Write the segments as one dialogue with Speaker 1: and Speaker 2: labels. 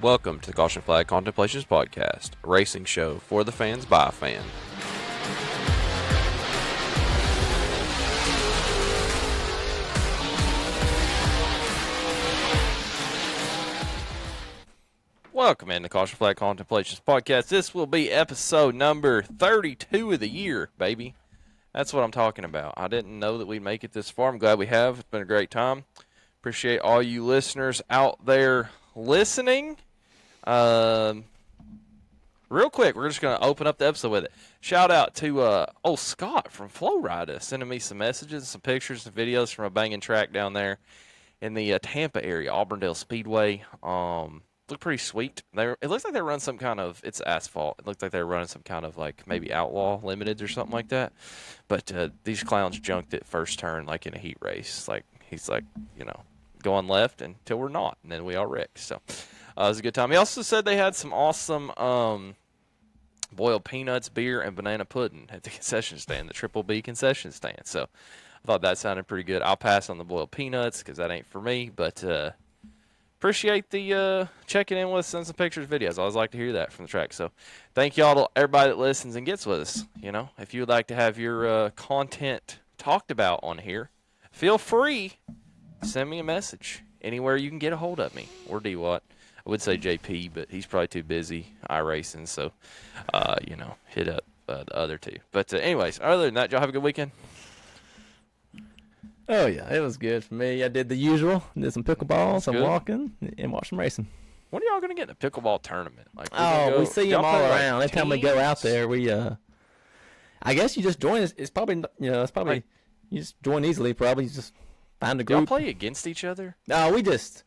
Speaker 1: Welcome to the Caution Flag Contemplations podcast, a racing show for the fans by a fan. Welcome in the Caution Flag Contemplations podcast. This will be episode number 32 of the year, baby. That's what I'm talking about. I didn't know that we'd make it this far. I'm glad we have. It's been a great time. Appreciate all you listeners out there listening. Real quick, we're just going to open up the episode with it. Shout out to old Scott from Flowrider sending me some messages, some pictures, and videos from a banging track down there in the Tampa area, Auburndale Speedway. Look pretty sweet. It looks like they run some kind of, it's asphalt. It looks like they're running some kind of like maybe Outlaw Limiteds or something like that. But these clowns junked it first turn like in a heat race. Like he's like, going left until we're not, and then we all wrecked. So it was a good time. He also said they had some awesome boiled peanuts, beer, and banana pudding at the concession stand, the Triple B concession stand. So I thought that sounded pretty good. I'll pass on the boiled peanuts because that ain't for me, but appreciate the checking in with us, send some pictures, videos. I always like to hear that from the track. So thank y'all to everybody that listens and gets with us. If you would like to have your content talked about on here, feel free. Send me a message anywhere you can get a hold of me, or D-Watt. I would say JP, but he's probably too busy iRacing, so, hit up the other two. But anyways, other than that, y'all have a good weekend?
Speaker 2: Oh, yeah, it was good for me. I did the usual, did some pickleball, some walking, and watched some racing.
Speaker 1: When are y'all going to get in a pickleball tournament?
Speaker 2: We see them all around. Every time we go out there, I guess you just join. It's probably, you just join easily, probably. You just find a group.
Speaker 1: Y'all play against each other?
Speaker 2: No, we just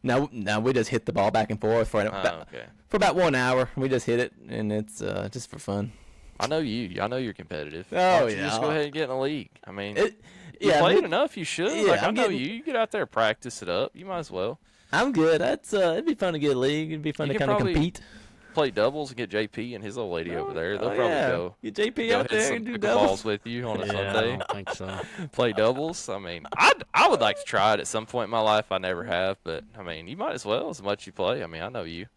Speaker 2: hit the ball back and forth for about 1 hour. We just hit it, and it's just for fun.
Speaker 1: I know you. I know you're competitive.
Speaker 2: Oh,
Speaker 1: you just go ahead and get in a league. I mean,
Speaker 2: you
Speaker 1: played enough. You should.
Speaker 2: Yeah,
Speaker 1: I know you. You get out there, practice it up. You might as well.
Speaker 2: I'm good. It'd be fun to get a league. It'd be fun to kind of compete.
Speaker 1: Play doubles and get JP and his old lady over there. They'll probably go.
Speaker 2: Get JP out there and do doubles
Speaker 1: with you on a Sunday.
Speaker 3: I don't think so.
Speaker 1: Play doubles. I mean, I would like to try it at some point in my life. I never have, but I mean, you might as well as much you play. I mean, I know you.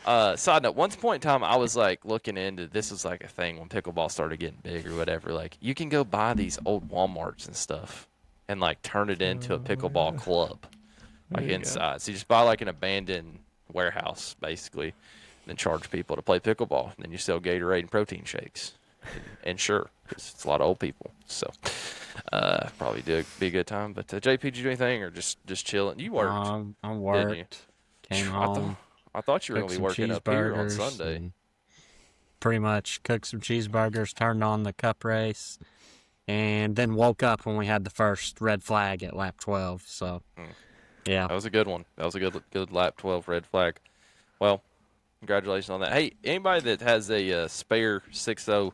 Speaker 1: Side note, once point in time, I was like looking into this was like a thing when pickleball started getting big or whatever. Like you can go buy these old Walmarts and stuff and like turn it into a pickleball club, like inside. So you just buy like an abandoned warehouse basically, and then charge people to play pickleball. And then you sell Gatorade and protein shakes, and sure, it's a lot of old people. So probably be a good time. But JP, did you do anything or just chilling? You worked.
Speaker 3: I worked. Came home.
Speaker 1: I thought you were going to be working up here on Sunday.
Speaker 3: Pretty much cooked some cheeseburgers, turned on the cup race, and then woke up when we had the first red flag at lap 12. So, yeah.
Speaker 1: That was a good one. That was a good lap 12 red flag. Well, congratulations on that. Hey, anybody that has a spare 6.0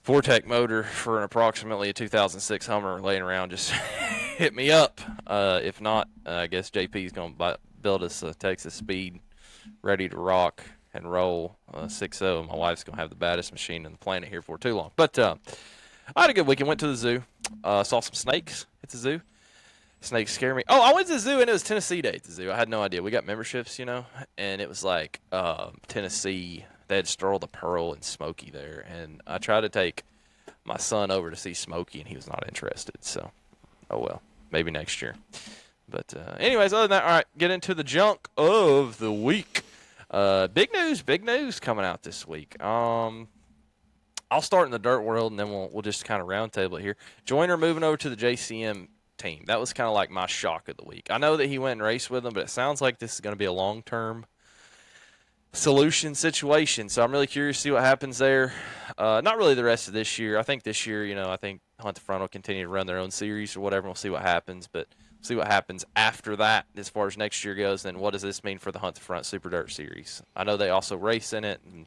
Speaker 1: Vortec motor for an approximately a 2006 Hummer laying around, just hit me up. If not, I guess JP's going to build us a Texas Speed ready to rock and roll 6.0. My wife's going to have the baddest machine in the planet here for too long. But I had a good weekend. Went to the zoo. Saw some snakes at the zoo. Snakes scare me. Oh, I went to the zoo, and it was Tennessee Day at the zoo. I had no idea. We got memberships, and it was like Tennessee. They had Stroll the Pearl and Smokey there. And I tried to take my son over to see Smokey, and he was not interested. So, oh well. Maybe next year. But anyways, other than that, all right, get into the junk of the week. Big news coming out this week. I'll start in the dirt world, and then we'll just kind of roundtable it here. Joyner moving over to the JCM team. That was kind of like my shock of the week. I know that he went and raced with them, but it sounds like this is going to be a long-term situation. So I'm really curious to see what happens there. Not really the rest of this year. I think this year, I think Hunt the Front will continue to run their own series or whatever. We'll see what happens, but see what happens after that as far as next year goes. Then what does this mean for the Hunt the Front Super Dirt Series? I know they also race in it, and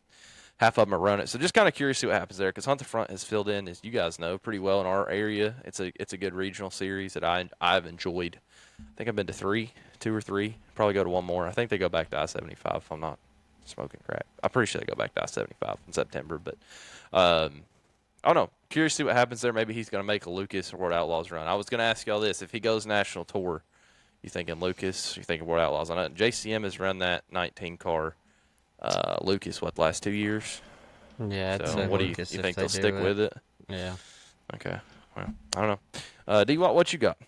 Speaker 1: half of them are running it. So just kind of curious to see what happens there, because Hunt the Front has filled in, as you guys know, pretty well in our area. It's a good regional series that I've enjoyed. I think I've been to two or three. Probably go to one more. I think they go back to I-75 if I'm not smoking crack. I'm pretty sure they go back to I-75 in September. But I don't know. Curious to see what happens there. Maybe he's going to make a Lucas or World Outlaws run. I was going to ask y'all this. If he goes national tour, You thinking Lucas? You thinking World Outlaws? I know JCM has run that 19 car. Lucas, what, the last 2 years?
Speaker 3: Yeah, I'd
Speaker 1: So
Speaker 3: say
Speaker 1: what do you
Speaker 3: Lucas if
Speaker 1: think
Speaker 3: they
Speaker 1: they'll
Speaker 3: do
Speaker 1: stick
Speaker 3: it.
Speaker 1: with it?
Speaker 3: Yeah.
Speaker 1: Okay. Well, I don't know. D-Watt, what you got?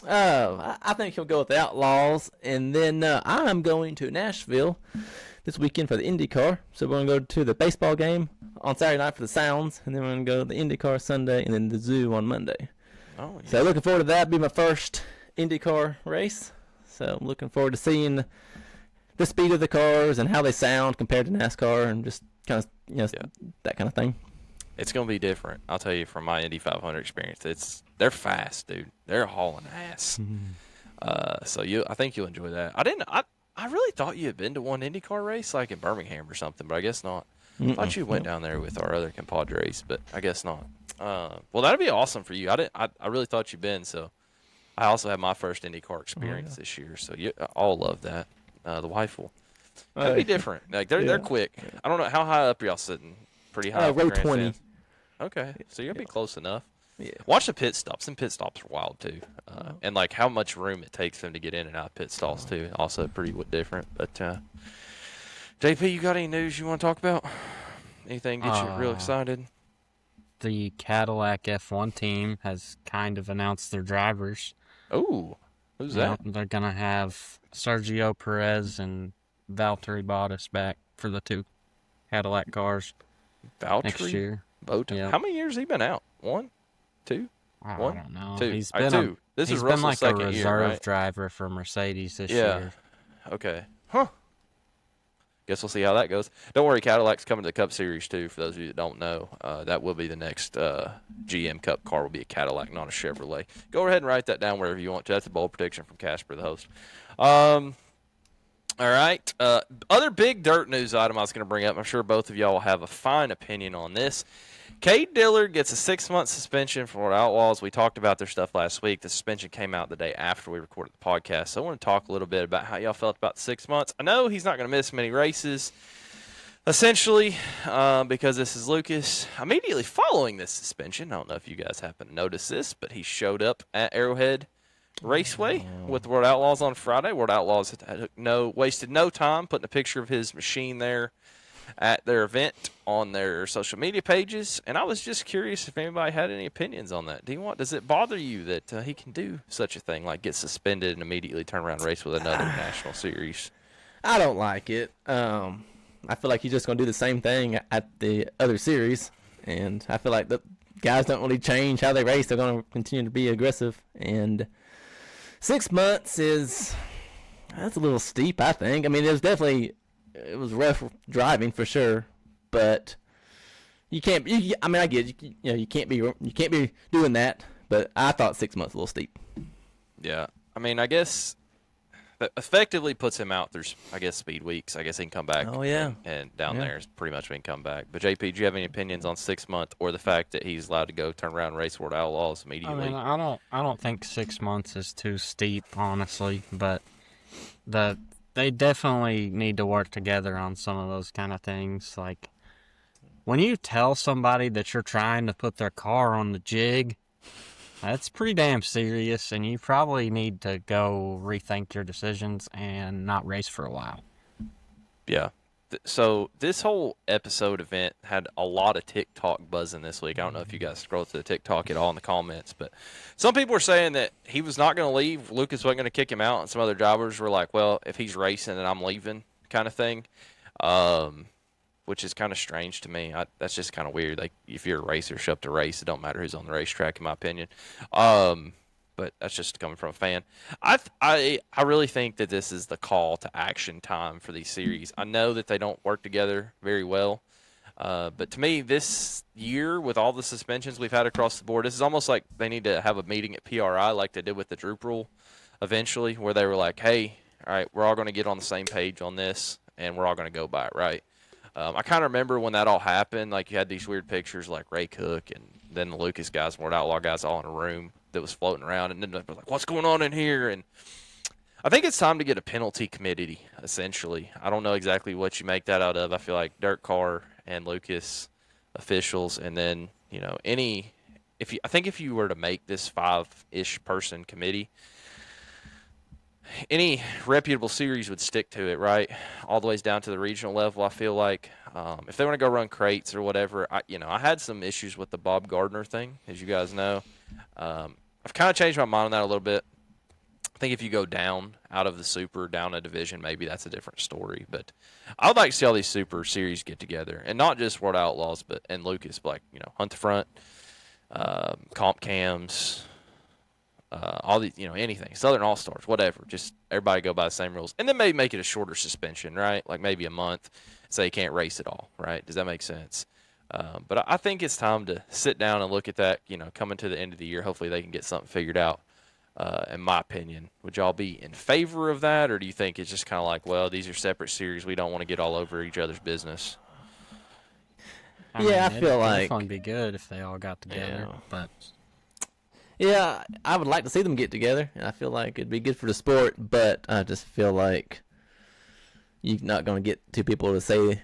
Speaker 2: I think he'll go with the Outlaws, and then I'm going to Nashville this weekend for the IndyCar. So we're going to go to the baseball game on Saturday night for the Sounds, and then we're going to go to the IndyCar Sunday, and then the Zoo on Monday.
Speaker 1: Oh, yeah.
Speaker 2: So looking forward to that. Be my first IndyCar race. So I'm looking forward to seeing the speed of the cars and how they sound compared to NASCAR, and just kind of that kind of thing.
Speaker 1: It's going to be different. I'll tell you from my Indy 500 experience. They're fast, dude. They're hauling ass. So I think you'll enjoy that. I really thought you had been to one IndyCar race, like in Birmingham or something, but I guess not. I thought you went down there with our other compadres, but I guess not. Well, that'd be awesome for you. I really thought you'd been. So I also had my first IndyCar experience this year. So you all love that. The wife will. That'd be different. Like they're quick. I don't know how high up y'all sitting. Pretty high.
Speaker 2: Row 20.
Speaker 1: Okay, so you'll be close enough.
Speaker 2: Yeah.
Speaker 1: Watch the pit stops. Some pit stops are wild too, and like how much room it takes them to get in and out of pit stalls too. Also pretty different. But JP, you got any news you want to talk about? Anything get you real excited?
Speaker 3: The Cadillac F1 team has kind of announced their drivers.
Speaker 1: Oh, who's that?
Speaker 3: They're gonna have Sergio Perez and Valtteri Bottas back for the 2 Cadillac cars next year.
Speaker 1: Yep. How many years has he been out? 1, 2?
Speaker 3: I
Speaker 1: One?
Speaker 3: don't know.
Speaker 1: 2.
Speaker 3: He's been
Speaker 1: 2. This is Russell's
Speaker 3: like
Speaker 1: second
Speaker 3: a reserve
Speaker 1: year, right?
Speaker 3: driver for Mercedes this year.
Speaker 1: Okay. Huh. Guess we'll see how that goes. Don't worry, Cadillac's coming to the Cup Series too. For those of you that don't know, that will be the next GM Cup car. Will be a Cadillac, not a Chevrolet. Go ahead and write that down wherever you want to. That's a bold prediction from Casper, the host. All right. Other big dirt news item I was going to bring up. I'm sure both of y'all will have a fine opinion on this. Cade Dillard gets a 6-month suspension for Florida Outlaws. We talked about their stuff last week. The suspension came out the day after we recorded the podcast. So I want to talk a little bit about how y'all felt about the 6 months. I know he's not going to miss many races, essentially, because this is Lucas. Immediately following this suspension, I don't know if you guys happen to notice this, but he showed up at Arrowhead Raceway with the World Outlaws on Friday. World Outlaws wasted no time putting a picture of his machine there at their event on their social media pages, and I was just curious if anybody had any opinions on that. Does it bother you that he can do such a thing, like get suspended and immediately turn around and race with another national series?
Speaker 2: I don't like it. I feel like he's just going to do the same thing at the other series, and I feel like the guys don't really change how they race. They're going to continue to be aggressive, and 6 months that's a little steep, I think. I mean, it was rough driving for sure, but you can't. I get it. You can't be doing that. But I thought 6 months a little steep. Yeah,
Speaker 1: I mean, I guess that effectively puts him out through, I guess, speed weeks. I guess he can come back.
Speaker 2: Oh yeah,
Speaker 1: and down there is pretty much when he can come back. But JP, do you have any opinions on 6 months or the fact that he's allowed to go turn around and race World Outlaws immediately?
Speaker 3: I mean, I don't think 6 months is too steep, honestly. But they definitely need to work together on some of those kind of things. Like, when you tell somebody that you're trying to put their car on the jig, that's pretty damn serious, and you probably need to go rethink your decisions and not race for a while.
Speaker 1: Yeah. So this whole episode event had a lot of TikTok buzzing this week. I don't know if you guys scrolled through the TikTok at all in the comments, but some people were saying that he was not going to leave. Lucas wasn't going to kick him out, and some other drivers were like, well, if he's racing then I'm leaving kind of thing, which is kind of strange to me. That's just kind of weird. Like, if you're a racer, show up to race. It don't matter who's on the racetrack, in my opinion. But that's just coming from a fan. I really think that this is the call to action time for these series. I know that they don't work together very well, but to me, this year with all the suspensions we've had across the board, this is almost like they need to have a meeting at PRI like they did with the Droop Rule eventually, where they were like, hey, all right, we're all going to get on the same page on this, and we're all going to go by it, right? I kind of remember when that all happened, like you had these weird pictures like Ray Cook and then the Lucas guys, World Outlaw guys all in a room that was floating around, and then they were like, what's going on in here? And I think it's time to get a penalty committee, essentially. I don't know exactly what you make that out of. I feel like Dirt Car and Lucas officials, and then, I think if you were to make this 5-ish person committee, any reputable series would stick to it, right? All the ways down to the regional level. I feel like if they want to go run crates or whatever, I had some issues with the Bob Gardner thing, as you guys know. I've kind of changed my mind on that a little bit. I think if you go down out of the super, down a division, maybe that's a different story. But I would like to see all these super series get together, and not just World Outlaws, but and Lucas, but like Hunt the Front, Comp Cams, all these, anything, Southern All Stars, whatever. Just everybody go by the same rules, and then maybe make it a shorter suspension, right? Like maybe a month, so you can't race at all, right? Does that make sense? But I think it's time to sit down and look at that. Coming to the end of the year, hopefully they can get something figured out. In my opinion, would y'all be in favor of that, or do you think it's just kind of like, well, these are separate series, we don't want to get all over each other's business?
Speaker 2: I feel like
Speaker 3: it'd definitely be good if they all got together, but.
Speaker 2: Yeah, I would like to see them get together, and I feel like it'd be good for the sport, but I just feel like you're not going to get two people to say the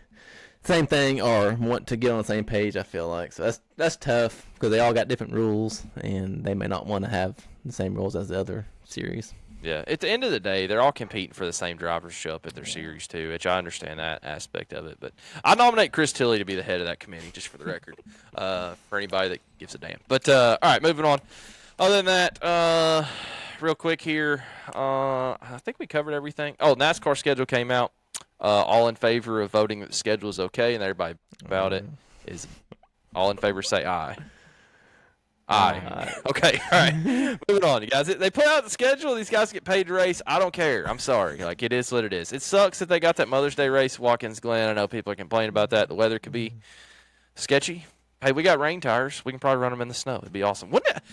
Speaker 2: same thing or want to get on the same page, I feel like. So that's tough because they all got different rules, and they may not want to have the same rules as the other series.
Speaker 1: Yeah, at the end of the day, they're all competing for the same drivers to show up at their series too, which I understand that aspect of it. But I nominate Chris Tilley to be the head of that committee, just for the record, for anybody that gives a damn. But all right, moving on. Other than that, real quick here, I think we covered everything. Oh, NASCAR schedule came out. All in favor of voting that the schedule is okay, and everybody about it is all in favor. Say aye. Aye. Okay, all right. Moving on, you guys. They put out the schedule. These guys get paid to race. I don't care. I'm sorry. Like, it is what it is. It sucks that they got that Mother's Day race, Watkins Glen. I know people are complaining about that. The weather could be sketchy. Hey, we got rain tires. We can probably run them in the snow. It'd be awesome. Wouldn't it?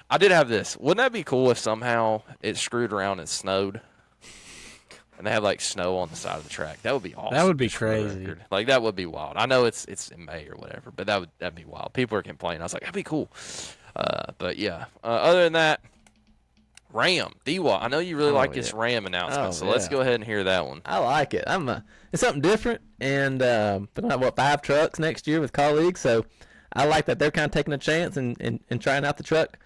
Speaker 1: I did have this. Wouldn't that be cool if somehow it screwed around and snowed? And they have like snow on the side of the track. That would be awesome.
Speaker 3: That would be crazy.
Speaker 1: Like, that would be wild. I know it's in May or whatever, but that'd be wild. People are complaining. I was like, that'd be cool. But yeah. Other than that, Ram D-Wall. I know you really like this Ram announcement, so let's go ahead and hear that one.
Speaker 2: I like it. It's something different, and we're gonna have 5 trucks next year with colleagues, so I like that they're kind of taking a chance and trying out the truck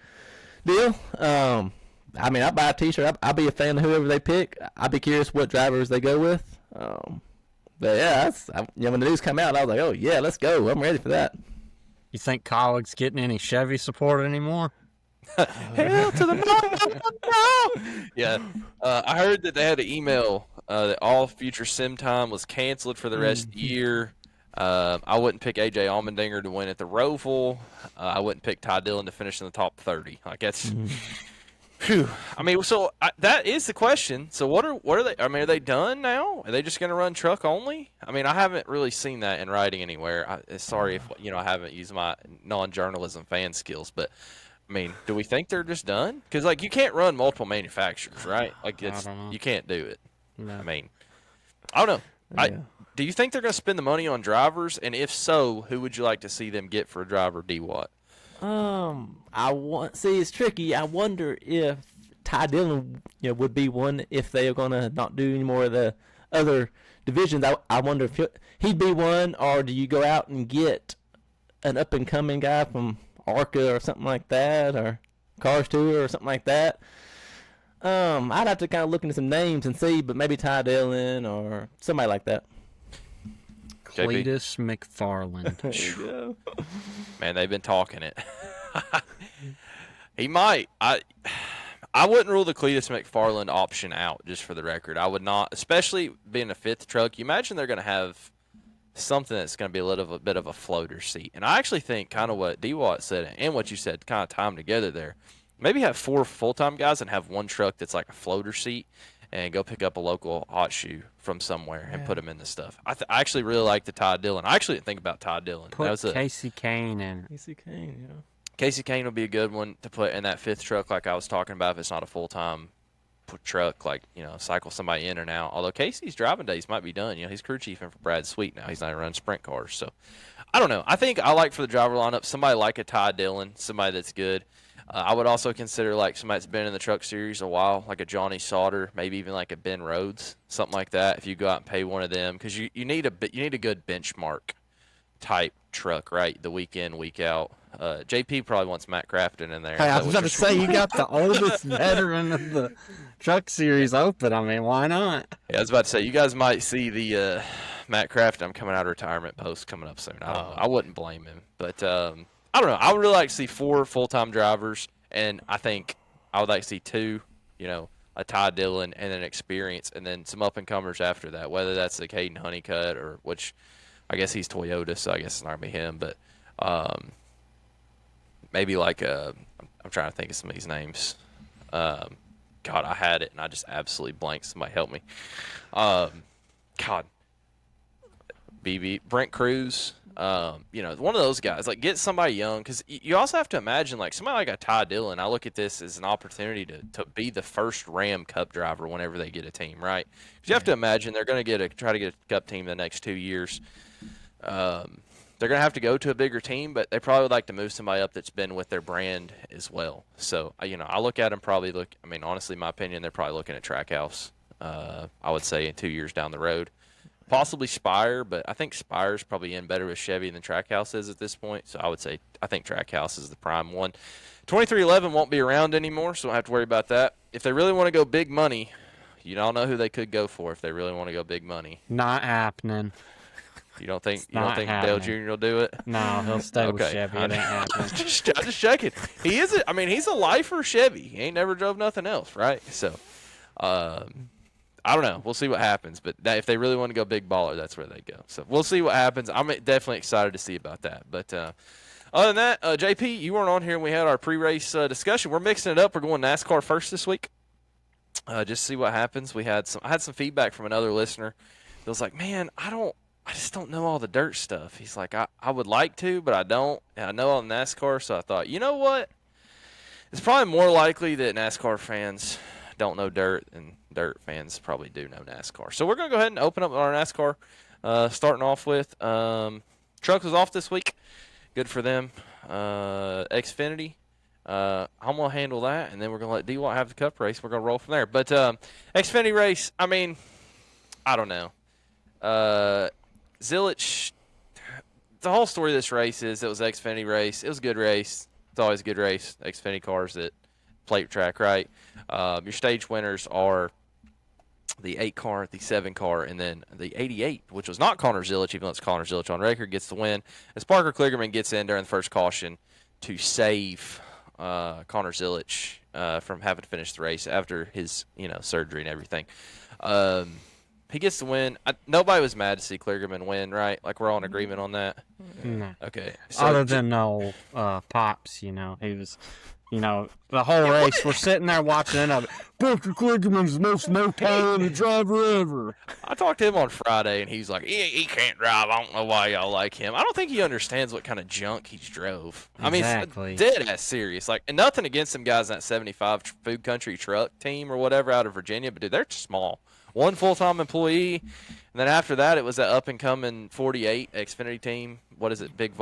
Speaker 2: deal. I mean, I'll buy a T-shirt. I'll be a fan of whoever they pick. I'll be curious what drivers they go with. But yeah, when the news come out, I was like, oh yeah, let's go. I'm ready for that.
Speaker 3: You think colleagues getting any Chevy support anymore?
Speaker 1: Hell to the no! Yeah, I heard that they had an email that all future sim time was canceled for the rest of the year. I wouldn't pick AJ Allmendinger to win at the Roval. I wouldn't pick Ty Dillon to finish in the top 30. Like, that's. Whew. I mean, so that is the question. So what are they? I mean, are they done now? Are they just going to run truck only? I mean, I haven't really seen that in writing anywhere. Sorry if I haven't used my non-journalism fan skills, but I mean, do we think they're just done? Because like you can't run multiple manufacturers, right? Like you can't do it. No. I mean, I don't know. Yeah. Do you think they're going to spend the money on drivers? And if so, who would you like to see them get for a driver? D-Watt.
Speaker 2: It's tricky. I wonder if Ty Dillon, would be one if they are gonna not do any more of the other divisions. I wonder if he'd be one, or do you go out and get an up and coming guy from ARCA or something like that, or Cars Tour or something like that? I'd have to kind of look into some names and see, but maybe Ty Dillon or somebody like that.
Speaker 3: Cletus McFarland.
Speaker 2: There you go.
Speaker 1: Man, they've been talking it. He might. I wouldn't rule the Cletus McFarland option out, just for the record. I would not, especially being a 5th truck. You imagine they're going to have something that's going to be a bit of a floater seat. And I actually think kind of what D-Watt said and what you said kind of tie them together there. Maybe have 4 full-time guys and have one truck that's like a floater seat, and go pick up a local hot shoe from somewhere and put them in the stuff. I actually really like the Ty Dillon. I actually didn't think about Ty Dillon.
Speaker 3: Put Casey Kane in.
Speaker 2: Casey Kane, yeah.
Speaker 1: Casey Kane would be a good one to put in that 5th truck like I was talking about if it's not a full-time truck, like, cycle somebody in and out. Although Casey's driving days might be done. He's crew chiefing for Brad Sweet now. He's not even running sprint cars. So, I don't know. I think I like for the driver lineup somebody like a Ty Dillon, somebody that's good. I would also consider like somebody that's been in the truck series a while, like a Johnny Sauter, maybe even like a Ben Rhodes, something like that. If you go out and pay one of them, because you need a good benchmark type truck, right? The week in, week out. JP probably wants Matt Crafton in there.
Speaker 3: Hey, I was about to say, you got the oldest veteran of the Truck Series open. I mean, why not?
Speaker 1: Yeah, I was about to say, you guys might see the Matt Crafton, I'm coming out of retirement post coming up soon. I don't know. I wouldn't blame him. But I don't know. I would really like to see 4 full-time drivers, and I think I would like to see 2, a Ty Dillon and then experience, and then some up-and-comers after that, whether that's the Caden Honeycutt or which I guess he's Toyota, so I guess it's not going to be him. But maybe like I'm trying to think of some of these names. God, I had it, and I just absolutely blanked. Somebody help me. God. Brent Cruz, one of those guys. Like, get somebody young, because you also have to imagine, like, somebody like a Ty Dillon. I look at this as an opportunity to be the first Ram Cup driver whenever they get a team, right? Because you have to imagine they're going to try to get a Cup team the next 2 years. They're going to have to go to a bigger team, but they probably would like to move somebody up that's been with their brand as well. So, I look at them honestly, in my opinion, they're probably looking at Trackhouse, I would say, in 2 years down the road. Possibly Spire, but I think Spire's probably in better with Chevy than Trackhouse is at this point. So I would say I think Trackhouse is the prime one. 2311 won't be around anymore, so I don't have to worry about that. If they really want to go big money, you all know who they could go for if they really want to go big money.
Speaker 3: Not happening.
Speaker 1: You don't think Dale Jr. will do it?
Speaker 3: No, he'll stay with Chevy. It ain't happening.
Speaker 1: I'm just checking. He's a lifer Chevy. He ain't never drove nothing else, right? So, I don't know. We'll see what happens. But if they really want to go big baller, that's where they go. So we'll see what happens. I'm definitely excited to see about that. But other than that, JP, you weren't on here when we had our pre-race discussion. We're mixing it up. We're going NASCAR first this week. Just see what happens. I had some feedback from another listener that was like, man, I just don't know all the dirt stuff. He's like, I would like to, but I don't. And I know all the NASCAR, so I thought, you know what? It's probably more likely that NASCAR fans don't know dirt, and dirt fans probably do know NASCAR. So we're going to go ahead and open up our NASCAR, starting off with Trucks was off this week. Good for them. Xfinity. I'm going to handle that, and then we're going to let D-Watt have the Cup race. We're going to roll from there. But Xfinity race, I don't know. Zilich, the whole story of this race is it was Xfinity race. It was a good race. It's always a good race. Xfinity cars that plate track, right? Your stage winners are the 8 car, the 7 car, and then the 88, which was not Connor Zilich, even though it's Connor Zilich on record, gets the win. As Parker Kligerman gets in during the first caution to save Connor Zilich from having to finish the race after his surgery and everything. He gets the win. Nobody was mad to see Kligerman win, right? Like, we're all in agreement on that?
Speaker 3: No.
Speaker 1: Okay. So,
Speaker 3: other than Pops, he was... the whole race, we're sitting there watching it. Parker Kligerman's the most no-time driver ever.
Speaker 1: I talked to him on Friday, and he's like, he can't drive. I don't know why y'all like him. I don't think he understands what kind of junk he's drove.
Speaker 3: Exactly.
Speaker 1: Dead-ass serious. Like, and nothing against them guys in that 75 Food Country truck team or whatever out of Virginia, but, dude, they're small. 1 full-time employee, and then after that, it was that up-and-coming 48 Xfinity team. What is it, Big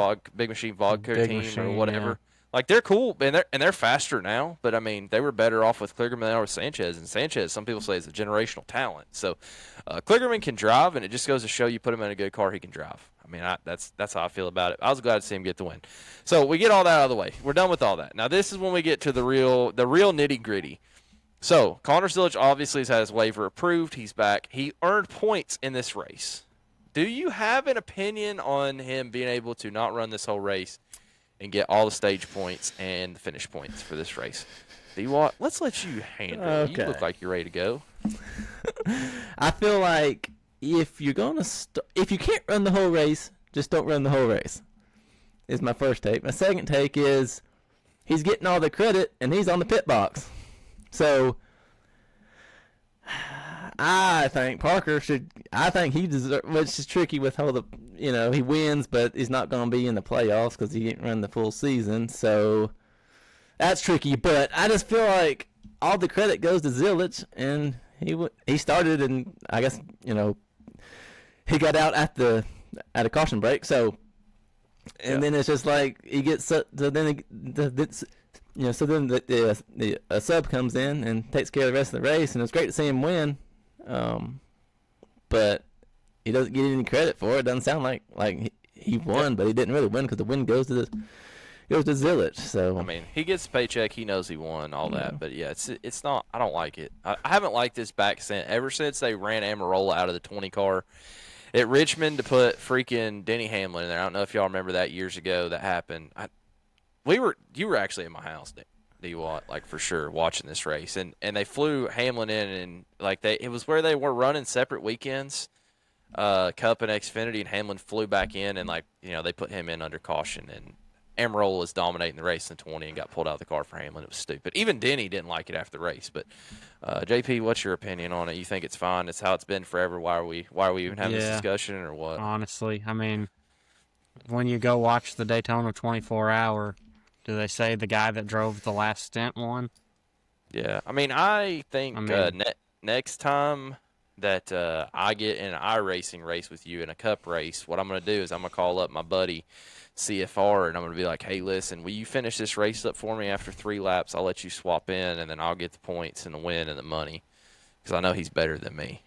Speaker 1: Machine Vodka team or whatever. Yeah. Like, they're cool, and they're faster now, but, they were better off with Kligerman than they are with Sanchez, and Sanchez, some people say, is a generational talent. So, Kligerman can drive, and it just goes to show you put him in a good car, he can drive. That's how I feel about it. I was glad to see him get the win. So, we get all that out of the way. We're done with all that. Now, this is when we get to the real nitty-gritty. So, Connor Zilich obviously has had his waiver approved. He's back. He earned points in this race. Do you have an opinion on him being able to not run this whole race and get all the stage points and the finish points for this race? D-Watt, let's let you handle it.
Speaker 2: Okay.
Speaker 1: You look like you're ready to go.
Speaker 2: I feel like if you're going to if you can't run the whole race, just don't run the whole race, is my first take. My second take is he's getting all the credit, and he's on the pit box. So I think Parker should. I think he deserves. Which is tricky with how he wins, but he's not going to be in the playoffs because he didn't run the full season. So that's tricky. But I just feel like all the credit goes to Zilich, and he started, and I guess he got out at a caution break. So then it's just like he gets. So then the sub comes in and takes care of the rest of the race, and it's great to see him win. But he doesn't get any credit for it. It doesn't sound like he won, but he didn't really win because the win goes to goes to Zillage. So
Speaker 1: I mean, he gets a paycheck. He knows he won all that. But yeah, it's not. I don't like it. I haven't liked this back ever since they ran Amarola out of the 20 car at Richmond to put freaking Denny Hamlin in there. I don't know if y'all remember that years ago that happened. You were actually in my house, D-Watt, like for sure, watching this race, and they flew Hamlin in, and like it was where they were running separate weekends, Cup and Xfinity, and Hamlin flew back in, and like they put him in under caution, and Amarola was dominating the race in 20 and got pulled out of the car for Hamlin. It was stupid. Even Denny didn't like it after the race. But JP, what's your opinion on it? You think it's fine? It's how it's been forever. Why are we even having this discussion, or what?
Speaker 3: Honestly, I mean, when you go watch the Daytona 24-hour, do they say the guy that drove the last stint won?
Speaker 1: Yeah, I mean, I think next time that I get in an iRacing race with you in a Cup race, what I'm going to do is I'm going to call up my buddy CFR, and I'm going to be like, hey, listen, will you finish this race up for me after 3 laps? I'll let you swap in, and then I'll get the points and the win and the money because I know he's better than me.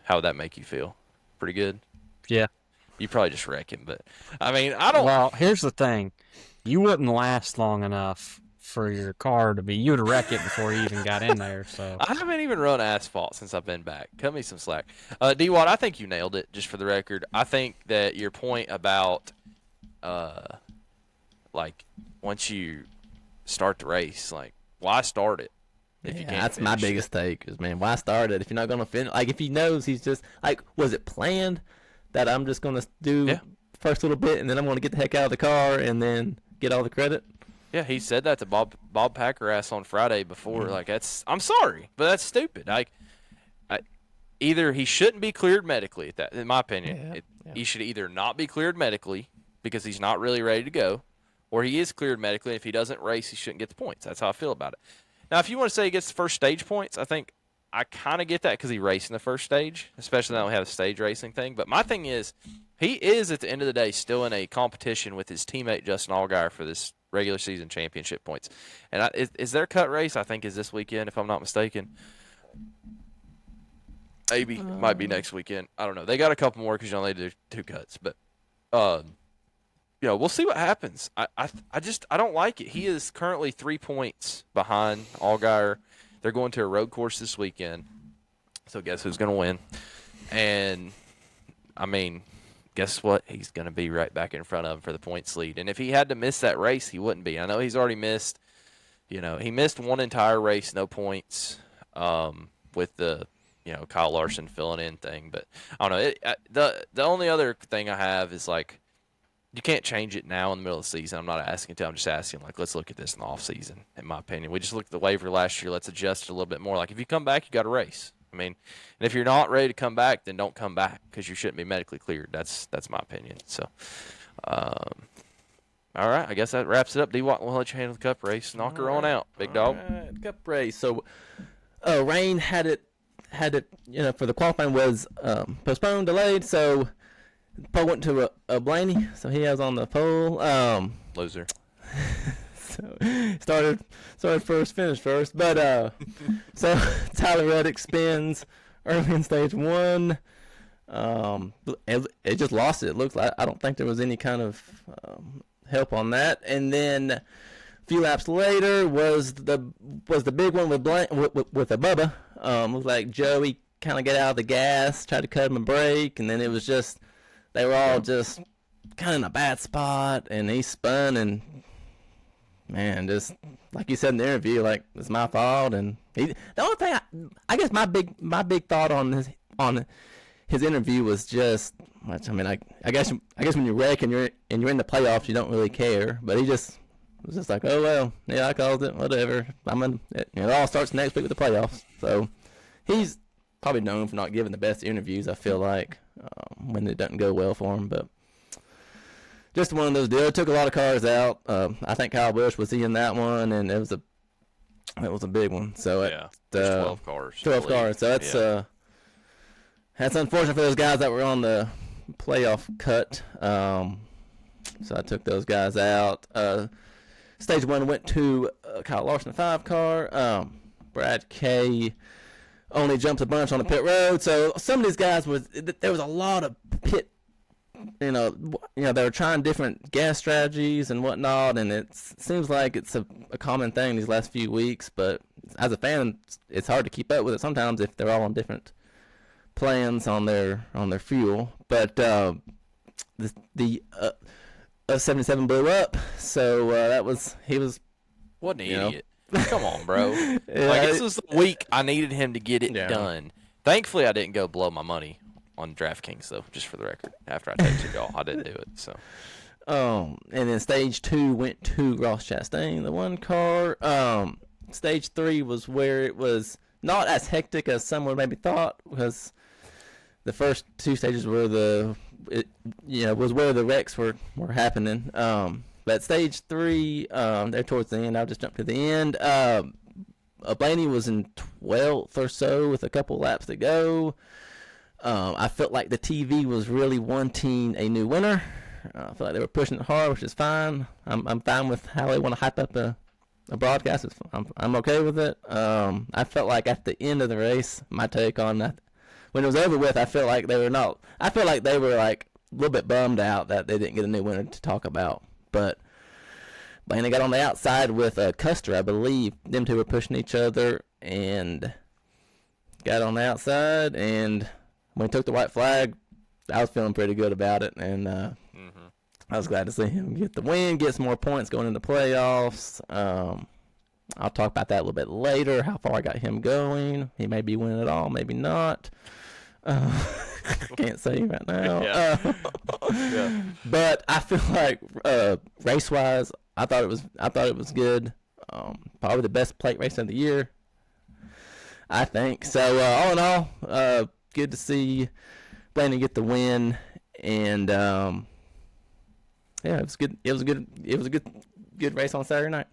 Speaker 1: How would that make you feel? Pretty good?
Speaker 3: Yeah.
Speaker 1: You probably just wreck him, but, I mean, I don't...
Speaker 3: Well, here's the thing. You wouldn't last long enough for your car to be... You would wreck it before you even got in there, so...
Speaker 1: I haven't even run asphalt since I've been back. Cut me some slack. D-Watt, I think you nailed it, just for the record. I think that your point about... like once you start the race, like why start it if you can't?
Speaker 2: That's my biggest take. Is man, why start it if you're not gonna finish? Like if he knows he's just like, was it planned that I'm just gonna do first little bit and then I'm gonna get the heck out of the car and then get all the credit?
Speaker 1: Yeah, he said that to Bob Packerass on Friday before. Like I'm sorry, but that's stupid. Like either he shouldn't be cleared medically at that, in my opinion. He should either not be cleared medically because he's not really ready to go, or he is cleared medically. If he doesn't race, he shouldn't get the points. That's how I feel about it. Now, if you want to say he gets the first stage points, I think I kind of get that because he raced in the first stage, especially now we have a stage racing thing. But my thing is, he is, at the end of the day, still in a competition with his teammate Justin Allgaier for this regular season championship points. And is their cut race, I think, is this weekend, if I'm not mistaken. Maybe. It might be next weekend. I don't know. They got a couple more because you only do 2 cuts. But, we'll see what happens. I don't like it. He is currently 3 points behind Allgaier. They're going to a road course this weekend. So guess who's going to win? And, I mean, guess what? He's going to be right back in front of him for the points lead. And if he had to miss that race, he wouldn't be. I know he's already missed, he missed one entire race, no points, with the, Kyle Larson filling in thing. But I don't know. The only other thing I have is, like, you can't change it now in the middle of the season. I'm not asking to. I'm just asking, like, let's look at this in the off season, in my opinion. We just looked at the waiver last year. Let's adjust it a little bit more. Like, if you come back, you got to race. I mean, and if you're not ready to come back, then don't come back because you shouldn't be medically cleared. That's my opinion. So, all right. I guess that wraps it up. D-Watt, we'll let you handle the Cup race. Knock her on out, big dog.
Speaker 2: Right, Cup race. So, rain had it, for the qualifying was postponed, delayed. So, pole went to a Blaney. So he was on the pole.
Speaker 1: Loser.
Speaker 2: So started first, finished first. But so Tyler Reddick spins early in stage 1. It just lost it. It looks like I don't think there was any kind of help on that. And then a few laps later was the big one with a Bubba. Looked like Joey kind of got out of the gas, tried to cut him a break, and then it was just they were all just kind of in a bad spot, and he spun and. Man, just like you said in the interview, like it's my fault, and the only thing I guess my big thought on his interview was just, I mean, I guess when you wreck and you're in the playoffs, you don't really care, but he just was just like, oh well, yeah, I called it, whatever. It all starts next week with the playoffs, so he's probably known for not giving the best interviews. I feel like when it doesn't go well for him, but. Just one of those deals. Took a lot of cars out. I think Kyle Busch was in that one, and it was a big one. So
Speaker 1: there's 12 cars.
Speaker 2: 12 cars. So that's unfortunate for those guys that were on the playoff cut. So I took those guys out. Stage 1 went to Kyle Larson, 5 car. Brad Kay only jumped a bunch on the pit road. So some of these guys there was a lot of they were trying different gas strategies and whatnot, and it seems like it's a common thing these last few weeks. But as a fan, it's hard to keep up with it sometimes if they're all on different plans on their fuel. But the 77 blew up, so he was.
Speaker 1: What an idiot! Come on, bro.
Speaker 2: Yeah,
Speaker 1: this was the week I needed him to get it
Speaker 2: Yeah.
Speaker 1: done. Thankfully, I didn't go blow my money on DraftKings, though, just for the record. After I texted y'all, I didn't do it. So,
Speaker 2: and then stage 2 went to Ross Chastain, the one car. Stage 3 was where it was not as hectic as some would maybe thought, because the first 2 stages were was where the wrecks were happening. But stage 3, there towards the end, I'll just jump to the end. Blaney was in 12th or so with a couple laps to go. I felt like the TV was really wanting a new winner. I felt like they were pushing it hard, which is fine. I'm fine with how they want to hype up a broadcast. I'm okay with it. I felt like at the end of the race, my take on that, when it was over with, I felt like they were like a little bit bummed out that they didn't get a new winner to talk about. But Blaney got on the outside with Custer, I believe. Them two were pushing each other and got on the outside. And when he took the white flag, I was feeling pretty good about it. And I was glad to see him get the win, get some more points going into playoffs. I'll talk about that a little bit later, how far I got him going. He may be winning it all, maybe not. Can't say right now.
Speaker 1: Yeah.
Speaker 2: But I feel like race wise, I thought it was good. Probably the best plate race of the year, I think. So all in all, good to see Blaney get the win, and it was good. It was a good race on Saturday night.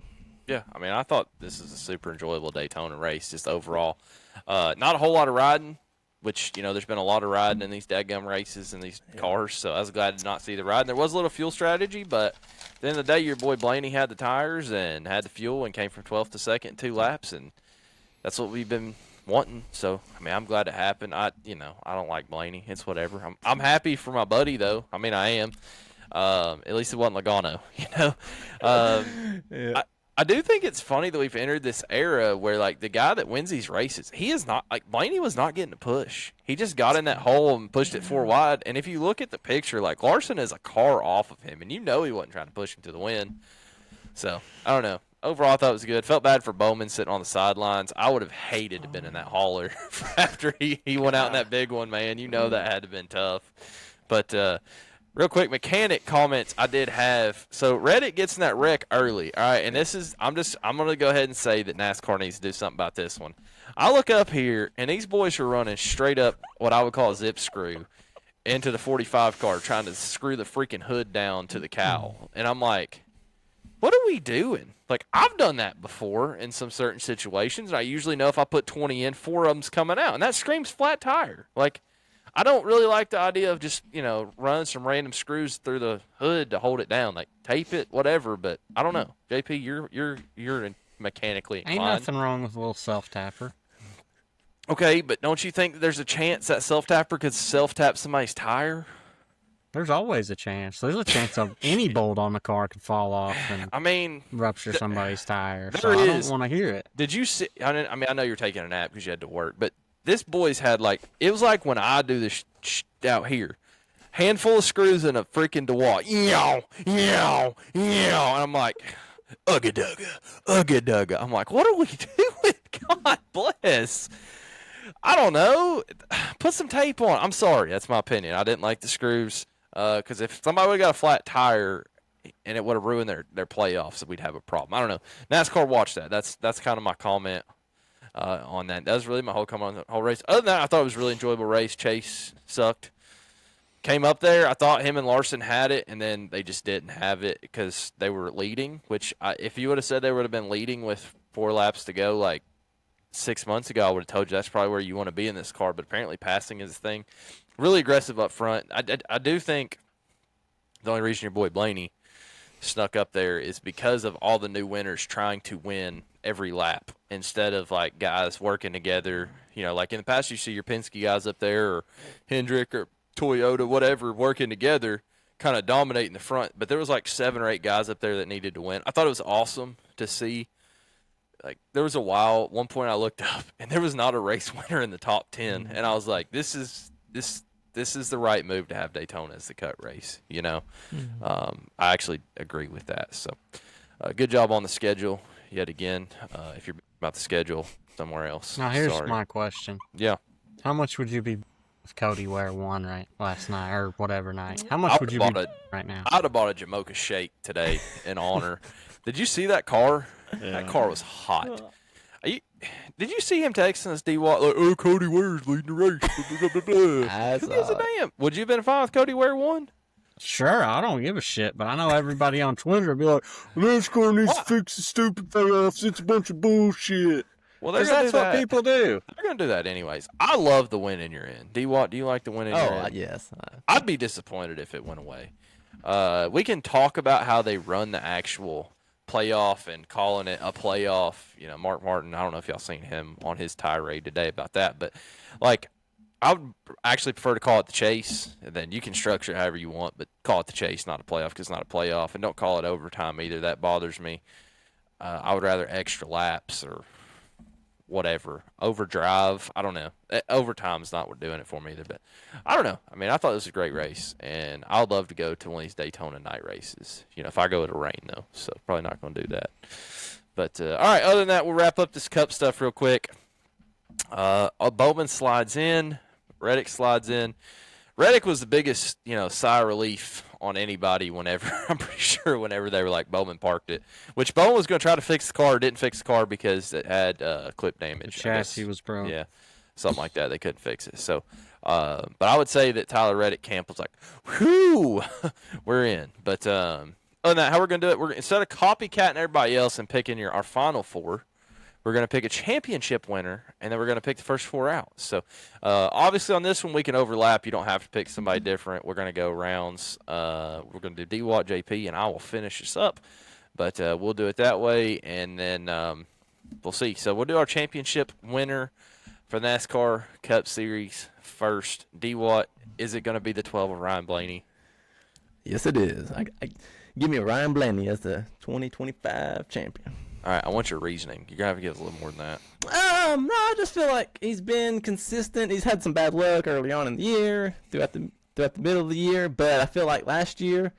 Speaker 1: Yeah, I mean, I thought this is a super enjoyable Daytona race, just overall. Not a whole lot of riding, which, there's been a lot of riding in these dadgum races and these cars, so I was glad to not see the riding. There was a little fuel strategy, but at the end of the day, your boy Blaney had the tires and had the fuel and came from 12th to 2nd in 2 laps, and that's what we've been wanting. So, I mean, I'm glad it happened. I don't like Blaney. It's whatever. I'm happy for my buddy, though. I mean, I am. At least it wasn't Logano,
Speaker 2: Yeah.
Speaker 1: I do think it's funny that we've entered this era where, like, the guy that wins these races, he is not, like, Blaney was not getting a push. He just got in that hole and pushed it 4 wide. And if you look at the picture, like, Larson is a car off of him, and he wasn't trying to push him to the win. So, I don't know. Overall, I thought it was good. Felt bad for Bowman sitting on the sidelines. I would have hated to have been in that hauler after he went out in that big one, man. That had to have been tough. But, real quick, mechanic comments I did have. So Reddit gets in that wreck early. All right, and I'm going to go ahead and say that NASCAR needs to do something about this one. I look up here, and these boys are running straight up what I would call a zip screw into the 45 car, trying to screw the freaking hood down to the cowl. And I'm like, what are we doing? Like, I've done that before in some certain situations. I usually know if I put 20 in, 4 of them's coming out, and that screams flat tire. Like, I don't really like the idea of just, running some random screws through the hood to hold it down. Like, tape it, whatever, but I don't know. JP, you're mechanically inclined.
Speaker 3: Ain't nothing wrong with a little self-tapper.
Speaker 1: Okay, but don't you think there's a chance that self-tapper could self-tap somebody's tire?
Speaker 3: There's always a chance. There's a chance of any bolt on the car could fall off and rupture somebody's tire. So I don't want to hear it.
Speaker 1: Did you see? I know you're taking a nap because you had to work, but this boy's had, like, it was like when I do this out here. Handful of screws in a freaking DeWalt. And I'm like, ugga-dugga. I'm like, what are we doing? God bless. I don't know. Put some tape on. I'm sorry. That's my opinion. I didn't like the screws because if somebody would have got a flat tire and it would have ruined their playoffs, we'd have a problem. I don't know. NASCAR, watch that. That's kind of my comment on that. That was really my whole comment on the whole race. Other than that, I thought it was a really enjoyable race. Chase sucked. Came up there. I thought him and Larson had it, and then they just didn't have it because they were leading, which if you would have said they would have been leading with 4 laps to go, like, 6 months ago, I would have told you that's probably where you want to be in this car, but apparently passing is the thing. Really aggressive up front. I do think the only reason your boy Blaney snuck up there is because of all the new winners trying to win every lap instead of, like, guys working together. Like in the past, you see your Penske guys up there or Hendrick or Toyota, whatever, working together, kind of dominating the front. But there was like 7 or 8 guys up there that needed to win. I thought it was awesome to see. Like, there was at one point I looked up, and there was not a race winner in the top 10. And I was like, this is the right move to have Daytona as the cut race, you know? I actually agree with that. So, good job on the schedule yet again. If you're about the schedule somewhere else.
Speaker 3: Now, here's my question.
Speaker 1: Yeah.
Speaker 3: How much would you be if Cody Ware won last night or whatever night? How much would you be right now?
Speaker 1: I'd have bought a Jamocha shake today in honor. Did you see that car? Yeah. That car was hot. Did you see him texting us, D-Watt, like, oh, Cody Ware's leading the race? Who gives a damn? Would you have been fine if Cody Ware won?
Speaker 3: Sure, I don't give a shit, but I know everybody on Twitter will be like, NASCAR needs to fix the stupid playoffs. It's a bunch of bullshit.
Speaker 1: Well,
Speaker 3: that's what people do.
Speaker 1: They're going to do that anyways. I love the winning you're in. D-Watt, do you like the winning you're in?
Speaker 2: Oh, yes.
Speaker 1: I'd be disappointed if it went away. We can talk about how they run the actual playoff and calling it a playoff. You know, Mark Martin, I don't know if y'all seen him on his tirade today about that, but like, I would actually prefer to call it the chase, and then you can structure it however you want, but call it the chase, not a playoff, because it's not a playoff, and don't call it overtime either. That bothers me. I would rather extra laps or whatever, overdrive. I don't know. Overtime's not what doing it for me either, but I don't know. I mean, I thought this was a great race, and I would love to go to one of these Daytona night races. You know, if I go, it'll rain though, so probably not going to do that. But all right, other than that, we'll wrap up this Cup stuff real quick. Bowman slides in, Reddick slides in. Reddick was the biggest, sigh of relief on anybody whenever, I'm pretty sure whenever they were like, Bowman parked it. Which Bowman was going to try to fix the car, didn't fix the car because it had clip damage.
Speaker 3: The chassis was broke.
Speaker 1: Yeah, something like that. They couldn't fix it. So, but I would say that Tyler Reddick camp was like, whew, we're in. But other than that, how we're going to do it, instead of copycatting everybody else and picking our final 4, we're going to pick a championship winner, and then we're going to pick the first 4 out. So, obviously, on this one, we can overlap. You don't have to pick somebody different. We're going to go rounds. We're going to do D-Watt, JP, and I will finish this up. But we'll do it that way, and then we'll see. So, we'll do our championship winner for the NASCAR Cup Series first. D-Watt, is it going to be the 12 of Ryan Blaney?
Speaker 2: Yes, it is. Give me Ryan Blaney as the 2025 champion.
Speaker 1: All right, I want your reasoning. You're going to have to give us a little more than that.
Speaker 2: No, I just feel like he's been consistent. He's had some bad luck early on in the year, throughout the middle of the year, but I feel like last year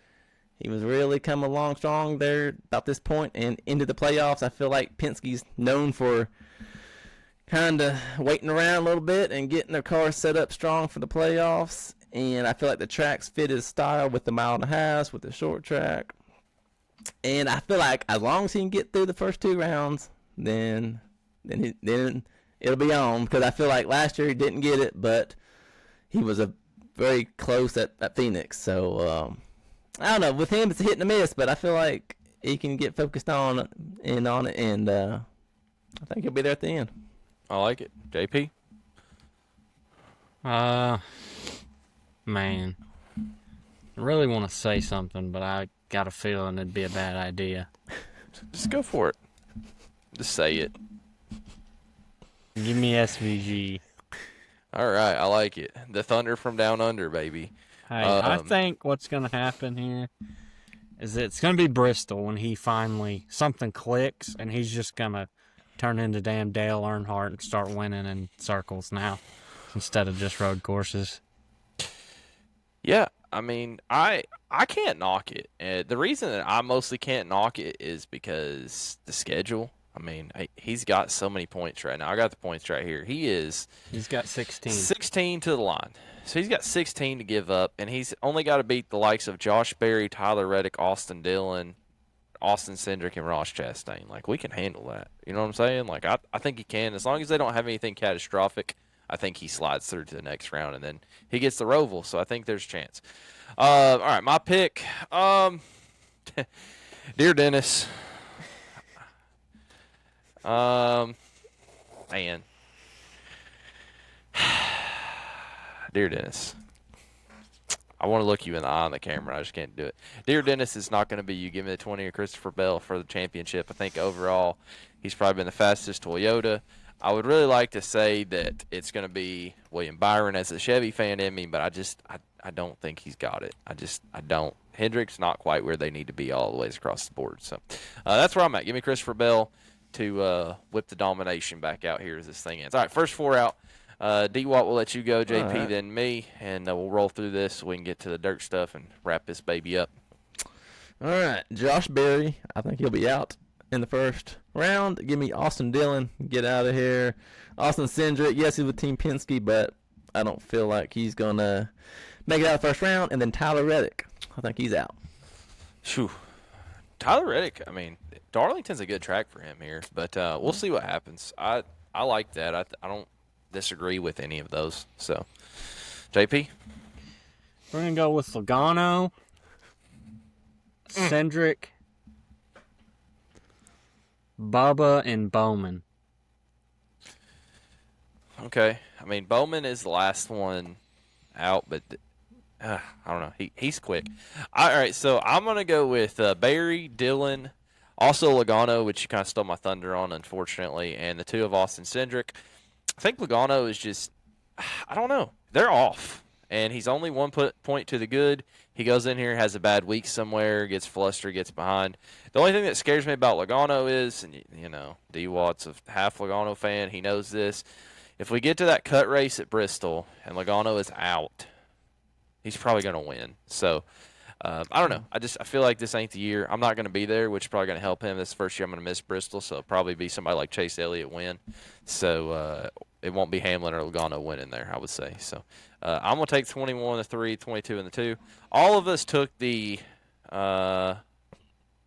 Speaker 2: he was really coming along strong there about this point and into the playoffs. I feel like Penske's known for kind of waiting around a little bit and getting their car set up strong for the playoffs, and I feel like the tracks fit his style with the 1.5 miles, with the short track. And I feel like as long as he can get through the first 2 rounds, then it'll be on. Because I feel like last year he didn't get it, but he was very close at Phoenix. So I don't know. With him, it's a hit and a miss, but I feel like he can get focused on it, and I think he'll be there at the end.
Speaker 1: I like it. JP?
Speaker 3: Man, I really want to say something, but I got a feeling it'd be a bad idea.
Speaker 1: Just go for it. Just say it.
Speaker 3: Give me SVG.
Speaker 1: All right, I like it. The Thunder from Down Under, baby.
Speaker 3: Hey, I think what's going to happen here is it's going to be Bristol when he finally, something clicks, and he's just going to turn into damn Dale Earnhardt and start winning in circles now instead of just road courses.
Speaker 1: Yeah, I mean, I can't knock it. The reason that I mostly can't knock it is because the schedule. I mean, he's got so many points right now. I got the points right here. He's
Speaker 3: got 16.
Speaker 1: 16 to the line. So he's got 16 to give up, and he's only got to beat the likes of Josh Berry, Tyler Reddick, Austin Dillon, Austin Cindric, and Ross Chastain. Like, we can handle that. You know what I'm saying? Like, I think he can. As long as they don't have anything catastrophic, I think he slides through to the next round, and then he gets the Roval, so I think there's a chance. All right, my pick. Dear Dennis. Man. Dear Dennis. I want to look you in the eye on the camera. I just can't do it. Dear Dennis, it's not going to be you. Give me the 20 of Christopher Bell for the championship. I think overall he's probably been the fastest Toyota. I would really like to say that it's going to be William Byron as a Chevy fan in me, but I don't think he's got it. I don't. Hendrick's not quite where they need to be all the ways across the board. So that's where I'm at. Give me Christopher Bell to whip the domination back out here as this thing ends. All right, first 4 out. D-Watt, will let you go, JP,
Speaker 2: right.
Speaker 1: then me, and we'll roll through this so we can get to the dirt stuff and wrap this baby up.
Speaker 2: All right, Josh Berry. I think he'll be out in the first round. Give me Austin Dillon. Get out of here. Austin Cindric. Yes, he's with Team Penske, but I don't feel like he's going to make it out of the first round. And then Tyler Reddick. I think he's out.
Speaker 1: Phew. Tyler Reddick, I mean, Darlington's a good track for him here, but we'll see what happens. I like that. I don't disagree with any of those. So, JP?
Speaker 3: We're going to go with Logano, Cindric, Bubba, and Bowman.
Speaker 1: Okay. I mean, Bowman is the last one out, but I don't know. He's quick. All right, so I'm going to go with Barry, Dillon, also Logano, which you kind of stole my thunder on, unfortunately, and the 2 of Austin Cindric. I think Logano is just, I don't know. They're off, and he's only 1 point to the good. He goes in here, has a bad week somewhere, gets flustered, gets behind. The only thing that scares me about Logano is, and you know, D-Watt's a half Logano fan. He knows this. If we get to that cut race at Bristol and Logano is out, he's probably going to win. So, I don't know. I feel like this ain't the year. I'm not going to be there, which is probably going to help him. This first year I'm going to miss Bristol, so it'll probably be somebody like Chase Elliott win. So, it won't be Hamlin or Logano winning there, I would say. So, I'm going to take 21 the 3, 22 and the 2. All of us took the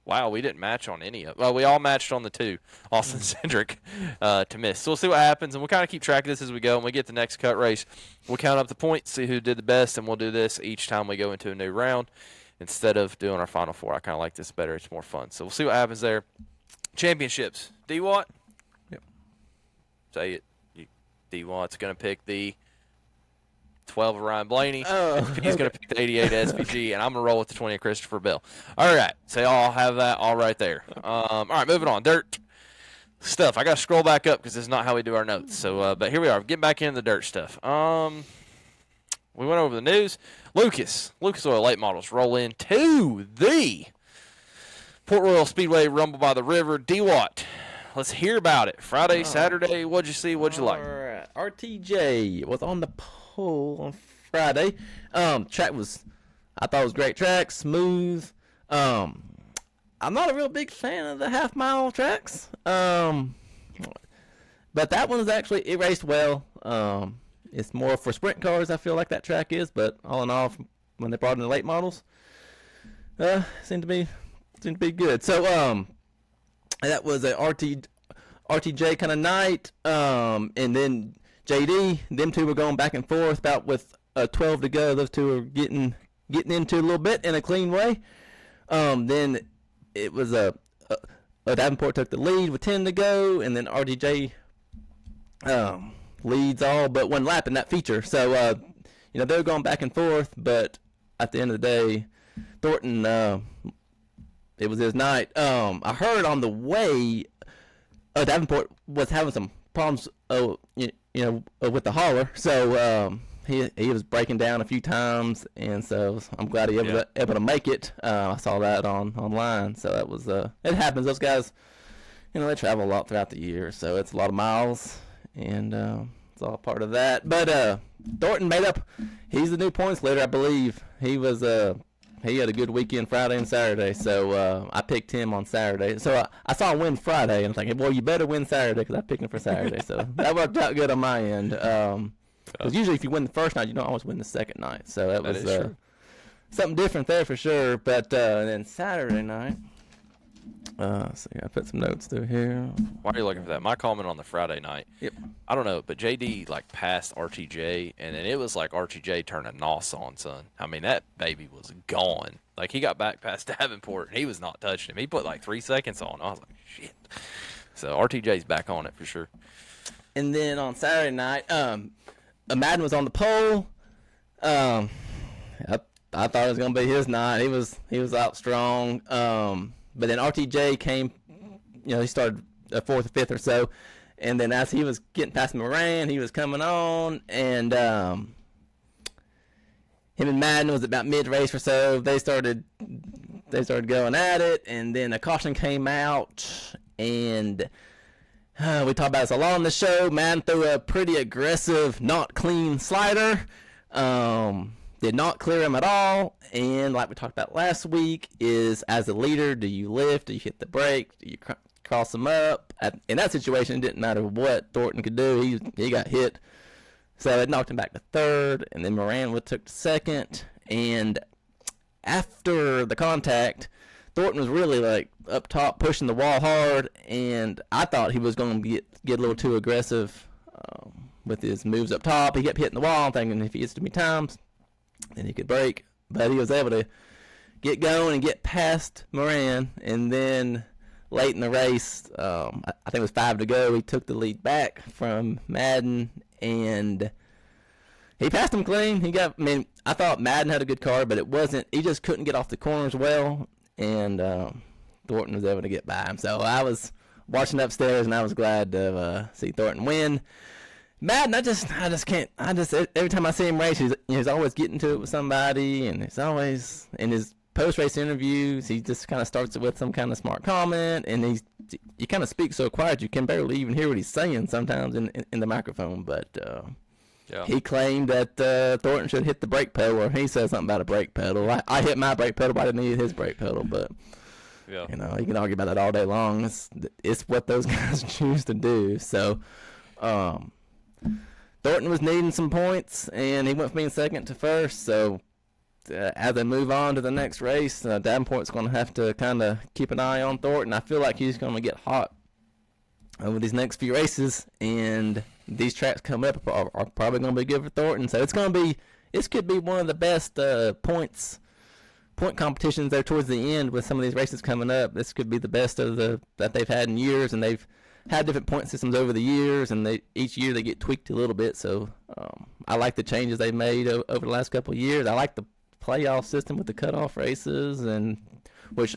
Speaker 1: wow, we didn't match on any of. Well, we all matched on the 2, Austin Cindric, to miss. So we'll see what happens, and we'll kind of keep track of this as we go. When we get to the next cut race, we'll count up the points, see who did the best, and we'll do this each time we go into a new round instead of doing our final 4. I kind of like this better. It's more fun. So we'll see what happens there. Championships. D-Watt?
Speaker 2: Yep.
Speaker 1: Say it. D-Watt's going to pick the 12 of Ryan Blaney.
Speaker 2: Oh,
Speaker 1: He's going to pick the 88 SPG, and I'm going to roll with the 20 of Christopher Bell. All right. So y'all have that all right there. All right, moving on. Dirt stuff. I got to scroll back up because this is not how we do our notes. So, but here we are. Getting back into the dirt stuff. We went over the news. Lucas Oil late models roll into the Port Royal Speedway Rumble by the River. D-Watt, let's hear about it. Friday, Saturday, what'd you see? What'd you like?
Speaker 2: All right. RTJ was on the pole on Friday. Track was, I thought it was great track, smooth. I'm not a real big fan of the half-mile tracks. But that one was actually, it raced well. It's more for sprint cars, I feel like that track is, but all in all, when they brought in the late models, seemed to be good. So that was a RTJ kind of night, and then JD, them two were going back and forth about with 12 to go. Those two were getting into it a little bit in a clean way. Then it was Davenport took the lead with 10 to go, and then RTJ leads all but one lap in that feature. So they were going back and forth, but at the end of the day, Thornton, it was his night. I heard on the way, Davenport was having some problems, with the hauler. So he was breaking down a few times, and so I'm glad he was able to make it. I saw that online. So that was it happens. Those guys, they travel a lot throughout the year, so it's a lot of miles, and it's all part of that. But Thornton made up. He's the new points leader, I believe. He was he had a good weekend Friday and Saturday, so I picked him on Saturday. So I saw him win Friday, and I'm thinking, well, you better win Saturday because I picked him for Saturday. So that worked out good on my end. Because usually if you win the first night, you don't always win the second night. So that was something different there for sure. But then Saturday night, so I put some notes through here.
Speaker 1: Why are you looking for that? My comment on the Friday night.
Speaker 2: Yep.
Speaker 1: I don't know, but JD passed RTJ, and then it was like RTJ turning NOS on, son. I mean, that baby was gone. He got back past Davenport, and he was not touching him. He put 3 seconds on. I was like, shit. So RTJ's back on it for sure.
Speaker 2: And then on Saturday night, Madden was on the pole. I thought it was gonna be his night. He was out strong. But then RTJ came, he started 4th or 5th or so, and then as he was getting past Moran, he was coming on, and him and Madden was about mid-race or so. They started going at it, and then a caution came out, and we talked about this a lot on the show. Madden threw a pretty aggressive, not clean slider. Did not clear him at all. And like we talked about last week, is as a leader, do you lift? Do you hit the brake? Do you cross him up? In that situation, it didn't matter what Thornton could do. He got hit. So it knocked him back to third. And then Moran took to second. And after the contact, Thornton was really like up top pushing the wall hard. And I thought he was going to get a little too aggressive with his moves up top. He kept hitting the wall. I'm thinking if he hits too many times, then he could break. But he was able to get going and get past Moran. And then late in the race, I think it was 5 to go, he took the lead back from Madden. And he passed him clean. I thought Madden had a good car, but it wasn't. He just couldn't get off the corners well. And Thornton was able to get by him. So I was watching upstairs, and I was glad to see Thornton win. Madden, I just can't. Every time I see him race, he's always getting to it with somebody, and he's always in his post-race interviews. He just kind of starts it with some kind of smart comment, and he kind of speaks so quiet you can barely even hear what he's saying sometimes in the microphone. But he claimed that Thornton should hit the brake pedal, or he said something about a brake pedal. I hit my brake pedal, but I didn't need his brake pedal. But you can argue about that all day long. It's what those guys choose to do. So. Thornton was needing some points, and he went from being second to first. So as they move on to the next race, Davenport's going to have to kind of keep an eye on Thornton. I feel like he's going to get hot over these next few races, and these tracks coming up are probably going to be good for Thornton. So this could be one of the best point competitions there towards the end with some of these races coming up. This could be the best that they've had in years, and they've had different point systems over the years, and each year they get tweaked a little bit. So I like the changes they've made over the last couple of years. I like the playoff system with the cutoff races, and which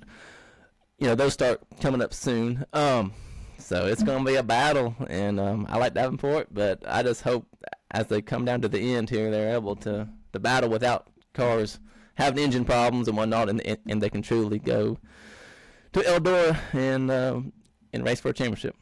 Speaker 2: those start coming up soon. So it's going to be a battle, and I like Davenport, but I just hope as they come down to the end here, they're able to battle without cars having engine problems and whatnot, and they can truly go to Eldora and race for a championship.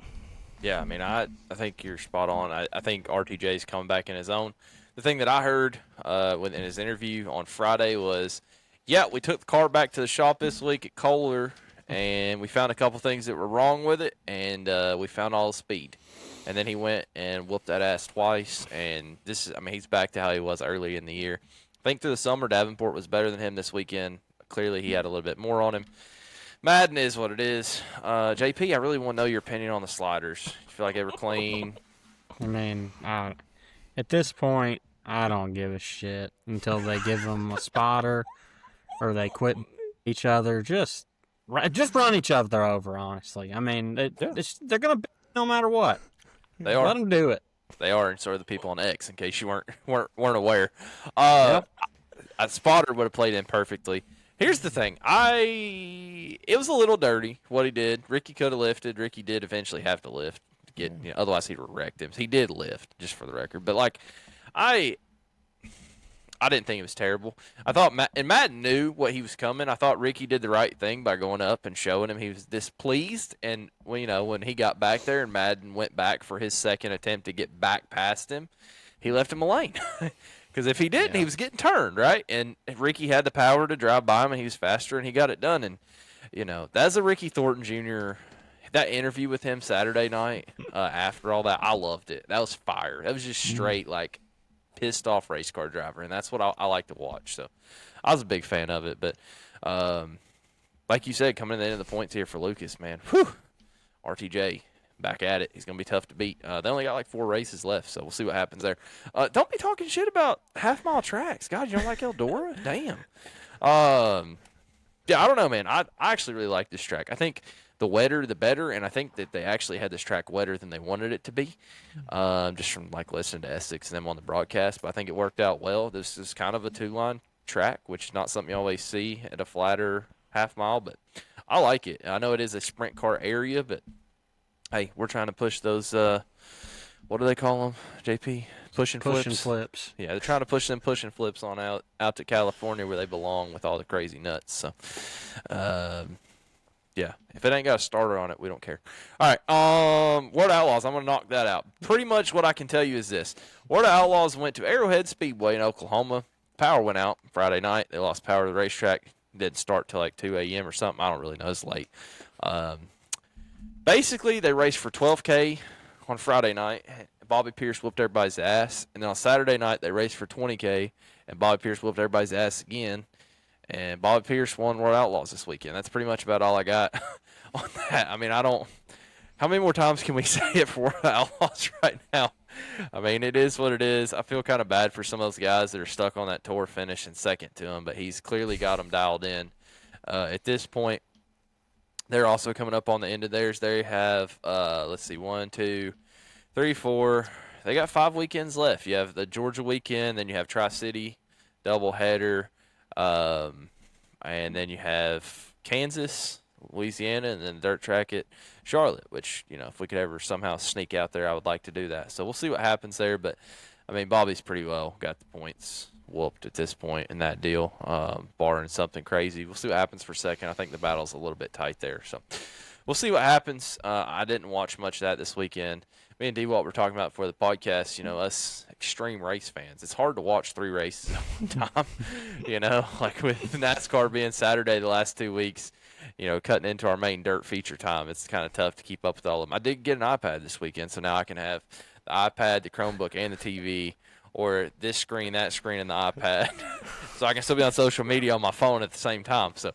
Speaker 1: Yeah, I mean, I think you're spot on. I think RTJ's coming back in his own. The thing that I heard in his interview on Friday was, we took the car back to the shop this week at Kohler, and we found a couple things that were wrong with it, and we found all the speed. And then he went and whooped that ass twice, and he's back to how he was early in the year. I think through the summer, Davenport was better than him this weekend. Clearly, he had a little bit more on him. Madden is what it is. JP, I really want to know your opinion on the sliders. You feel like they were clean?
Speaker 3: I mean, at this point, I don't give a shit until they give them a spotter or they quit each other. Just run each other over, honestly. I mean, they're going to no matter what.
Speaker 1: They are.
Speaker 3: Let them do it.
Speaker 1: They are, and so are the people on X, in case you weren't aware. A spotter would have played in perfectly. Here's the thing. It was a little dirty what he did. Ricky could have lifted. Ricky did eventually have to lift to get. Otherwise he'd have wrecked him. He did lift, just for the record. But I didn't think it was terrible. I thought Matt knew what he was coming. I thought Ricky did the right thing by going up and showing him he was displeased. And when he got back there and Madden went back for his second attempt to get back past him, he left him a lane. Because if he didn't, he was getting turned, right? And Ricky had the power to drive by him, and he was faster, and he got it done. And, that's a Ricky Thornton Jr. That interview with him Saturday night after all that, I loved it. That was fire. That was just straight, pissed-off race car driver, and that's what I like to watch. So I was a big fan of it. But like you said, coming in the end of the points here for Lucas, man, RTJ. Back at it. He's going to be tough to beat. They only got 4 races left, so we'll see what happens there. Don't be talking shit about half-mile tracks. God, you don't like Eldora? Damn. I don't know, man. I actually really like this track. I think the wetter, the better, and I think that they actually had this track wetter than they wanted it to be, just from listening to Essex and them on the broadcast. But I think it worked out well. This is kind of a 2-line track, which is not something you always see at a flatter half-mile, but I like it. I know it is a sprint car area, but hey, we're trying to push those, what do they call them, JP? pushing
Speaker 3: Pushing
Speaker 1: flips.
Speaker 3: flips.
Speaker 1: Yeah, they're trying to push them pushing flips on out to California where they belong with all the crazy nuts. So, yeah, if it ain't got a starter on it, we don't care. All right, Word Outlaws, I'm going to knock that out. Pretty much what I can tell you is this. Word Outlaws went to Arrowhead Speedway in Oklahoma. Power went out Friday night. They lost power to the racetrack. Didn't start till like 2 a.m. or something. I don't really know. It's late. Basically, they raced for 12K on Friday night. Bobby Pierce whooped everybody's ass. And then on Saturday night, they raced for 20K, and Bobby Pierce whooped everybody's ass again. And Bobby Pierce won World Outlaws this weekend. That's pretty much about all I got on that. I mean, I don't – how many more times can we say it for World Outlaws right now? I mean, it is what it is. I feel kind of bad for some of those guys that are stuck on that tour finishing second to him, but he's clearly got them dialed in. At this point, they're also coming up on the end of theirs. They have, let's see, 1, 2, 3, 4. They got 5 weekends left. You have the Georgia weekend, then you have Tri-City, doubleheader, and then you have Kansas, Louisiana, and then dirt track at Charlotte, which, you know, if we could ever somehow sneak out there, I would like to do that. So we'll see what happens there. But, I mean, Bobby's pretty well got the points whooped at this point in that deal, barring something crazy. We'll see what happens for second. I think the battle's a little bit tight there. So we'll see what happens. I didn't watch much of that this weekend. Me and D-Walt were talking about for the podcast, you know, us extreme race fans. It's hard to watch 3 races at one time, you know, like with NASCAR being Saturday the last 2 weeks, you know, cutting into our main dirt feature time. It's kind of tough to keep up with all of them. I did get an iPad this weekend, so now I can have the iPad, the Chromebook, and the TV, or this screen, that screen, and the iPad. So I can still be on social media on my phone at the same time. So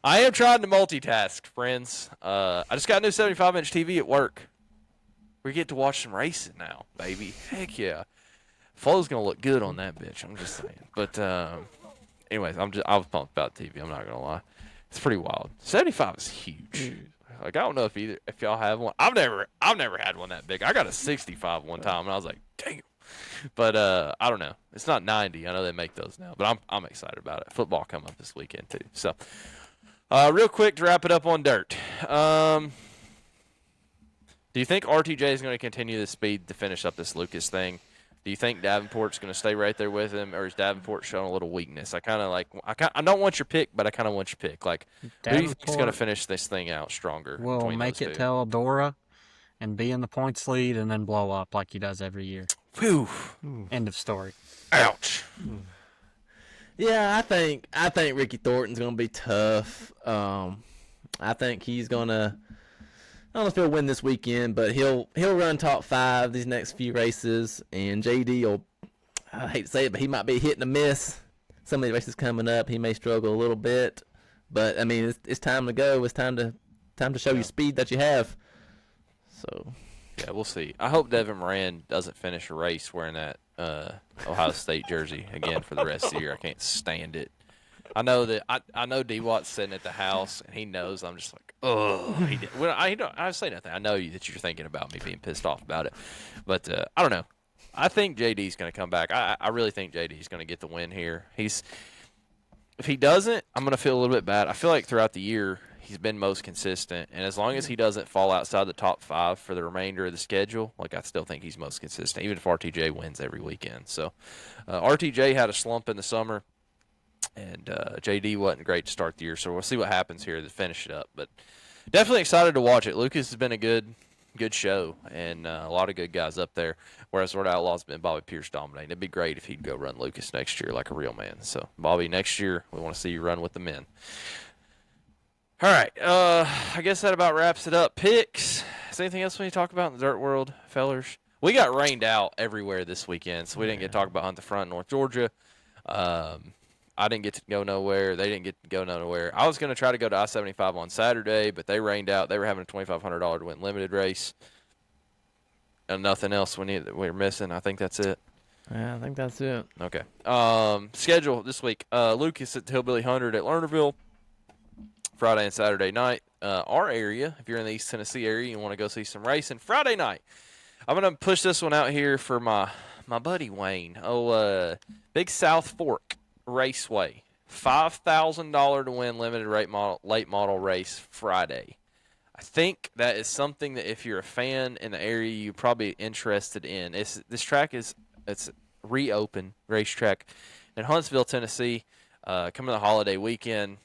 Speaker 1: I am trying to multitask, friends. I just got a new 75-inch TV at work. We get to watch some racing now, baby. Heck yeah. Flo's going to look good on that bitch. I'm just saying. But anyways, I was pumped about TV. I'm not going to lie. It's pretty wild. 75 is huge. Like, I don't know if y'all have one. I've never had one that big. I got a 65 one time, and I was like, damn. But I don't know. It's not 90. I know they make those now, but I'm excited about it. Football come up this weekend too. So, real quick to wrap it up on dirt. Do you think RTJ is going to continue the speed to finish up this Lucas thing? Do you think Davenport's going to stay right there with him, or is Davenport showing a little weakness? I don't want your pick, but I kind of want your pick. Like, who do you think is going to finish this thing out stronger?
Speaker 3: Will make it to Eldora and be in the points lead and then blow up like he does every year.
Speaker 1: Whew.
Speaker 3: End of story.
Speaker 1: Ouch.
Speaker 2: Yeah, I think Ricky Thornton's gonna be tough. I think he's gonna. I don't know if he'll win this weekend, but he'll run top 5 these next few races. And JD will. I hate to say it, but he might be hit and a miss. Some of the races coming up, he may struggle a little bit. But I mean, it's time to go. It's time to show your speed that you have. So.
Speaker 1: Yeah, we'll see. I hope Devin Moran doesn't finish a race wearing that Ohio State jersey again for the rest of the year. I can't stand it. I know that I know D-Watt's sitting at the house, and he knows I'm just like, oh. Well, I say nothing. I know that you're thinking about me being pissed off about it. But I don't know. I think JD's going to come back. I really think JD's going to get the win here. If he doesn't, I'm going to feel a little bit bad. I feel like throughout the year he's been most consistent, and as long as he doesn't fall outside the top 5 for the remainder of the schedule, like I still think he's most consistent, even if RTJ wins every weekend. So RTJ had a slump in the summer, and JD wasn't great to start the year, so we'll see what happens here to finish it up. But definitely excited to watch it. Lucas has been a good show, and a lot of good guys up there, whereas World Outlaws been Bobby Pierce dominating. It'd be great if he'd go run Lucas next year like a real man. So, Bobby, next year we want to see you run with the men. All right, I guess that about wraps it up. Picks. Is there anything else we need to talk about in the dirt world, fellers? We got rained out everywhere this weekend, so we didn't get to talk about Hunt the Front in North Georgia. I didn't get to go nowhere. They didn't get to go nowhere. I was going to try to go to I-75 on Saturday, but they rained out. They were having a $2,500 to win limited race. And nothing else we're missing. I think that's it.
Speaker 2: Yeah, I think that's it.
Speaker 1: Okay. Schedule this week. Lucas at the Hillbilly 100 at Lernerville. Friday and Saturday night. Our area, if you're in the East Tennessee area, you want to go see some racing. Friday night, I'm going to push this one out here for my buddy Wayne. Big South Fork Raceway. $5,000 to win limited late model race Friday. I think that is something that if you're a fan in the area, you're probably interested in. This track is It's reopened racetrack in Huntsville, Tennessee. Coming to the holiday weekend.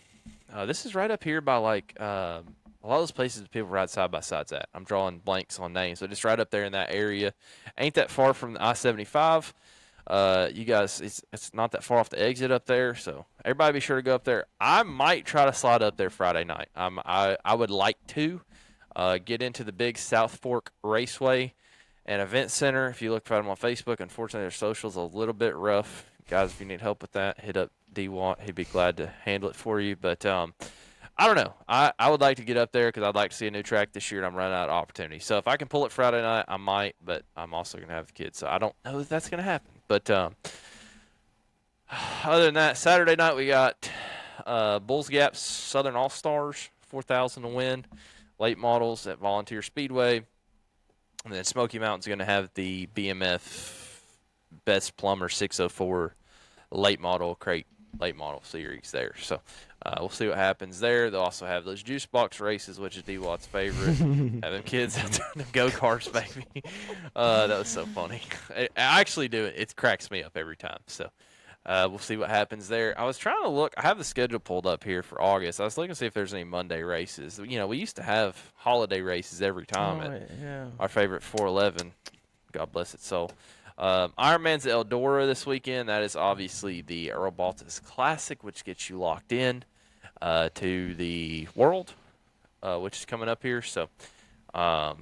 Speaker 1: This is right up here by like a lot of those places people ride side by sides at. I'm drawing blanks on names, so just right up there in that area. Ain't that far from the I-75. You guys, it's not that far off the exit up there, so everybody be sure to go up there. I might try to slide up there Friday night. I would like to get into the big South Fork Raceway and Event Center. If you look for them on Facebook, unfortunately their social's a little bit rough. Guys, if you need help with that, hit up D Watt. He'd be glad to handle it for you. But I don't know. I would like to get up there because I'd like to see a new track this year, and I'm running out of opportunity. So if I can pull it Friday night, I might. But I'm also going to have the kids, so I don't know if that's going to happen. But other than that, Saturday night we got Bulls Gap Southern All Stars 4,000 to win, late models at Volunteer Speedway. And then Smoky Mountain's going to have the BMF Best Plumber 604 late model crate late model series there. So we'll see what happens there. They'll also have those juice box races, which is D-Watt's favorite. Have them kids out there in them go-karts, baby. That was so funny. I actually do it. It cracks me up every time. So we'll see what happens there. I was trying to look. I have the schedule pulled up here for August. I was looking to see if there's any Monday races. You know, we used to have holiday races every time at our favorite 411. God bless its soul. Ironman's at Eldora this weekend. That is obviously the Earl Baltus Classic, which gets you locked in to the World, which is coming up here. So we'll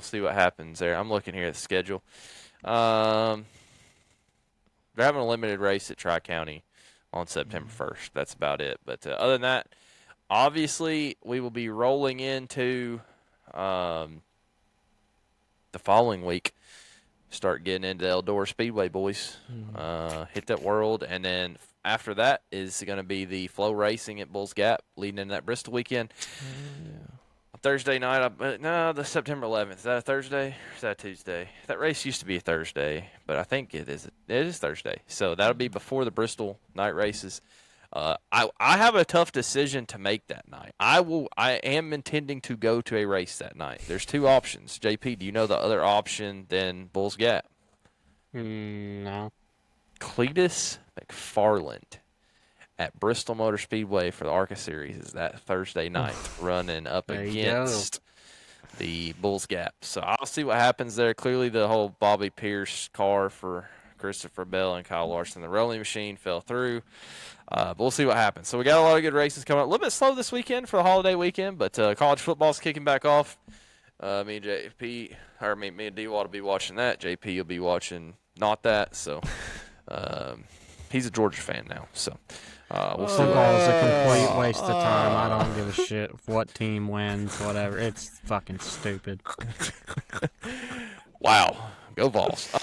Speaker 1: see what happens there. I'm looking here at the schedule. They're having a limited race at Tri-County on September 1st. That's about it. But other than that, obviously, we will be rolling into the following week. Start getting into Eldora Speedway, boys. Hit that World. And then after that is going to be the Flow Racing at Bulls Gap leading into that Bristol weekend. Thursday night, the September 11th. Is that a Thursday or is that a Tuesday? That race used to be a Thursday, but I think it is Thursday. So that'll be before the Bristol night races. I have a tough decision to make that night. I am intending to go to a race that night. There's two options. JP, do you know the other option than Bulls Gap?
Speaker 3: No.
Speaker 1: Cletus McFarland at Bristol Motor Speedway for the ARCA Series is that Thursday night running up
Speaker 3: There you
Speaker 1: against the Bulls Gap. So I'll see what happens there. Clearly the whole Bobby Pierce car for Christopher Bell and Kyle Larson, the rolling machine, fell through. But we'll see what happens. So we got a lot of good races coming up. A little bit slow this weekend for the holiday weekend, but college football's kicking back off. Me and JP, or me and D-Wall will be watching that. JP will be watching not that. So he's a Georgia fan now. So we'll see.
Speaker 3: Football is a complete waste of time. I don't give a shit what team wins, whatever. It's fucking stupid.
Speaker 1: Wow. Go Vols.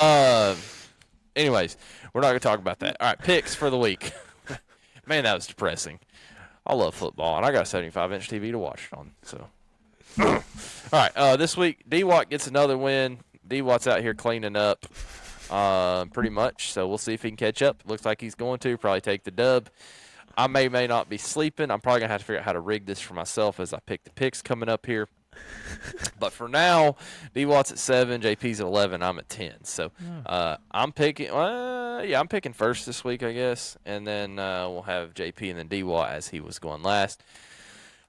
Speaker 1: Anyways, we're not going to talk about that. All right, picks for the week. Man, that was depressing. I love football, and I got a 75-inch TV to watch it on. So, all right, this week, D-Watt gets another win. D-Watt's out here cleaning up pretty much, so we'll see if he can catch up. Looks like he's going to probably take the dub. I may not be sleeping. I'm probably going to have to figure out how to rig this for myself as I pick the picks coming up here. But for now, D-Watt's at 7, JP's at 11, I'm at 10. So I'm picking I'm picking first this week, I guess. And then we'll have JP and then D-Watt as he was going last.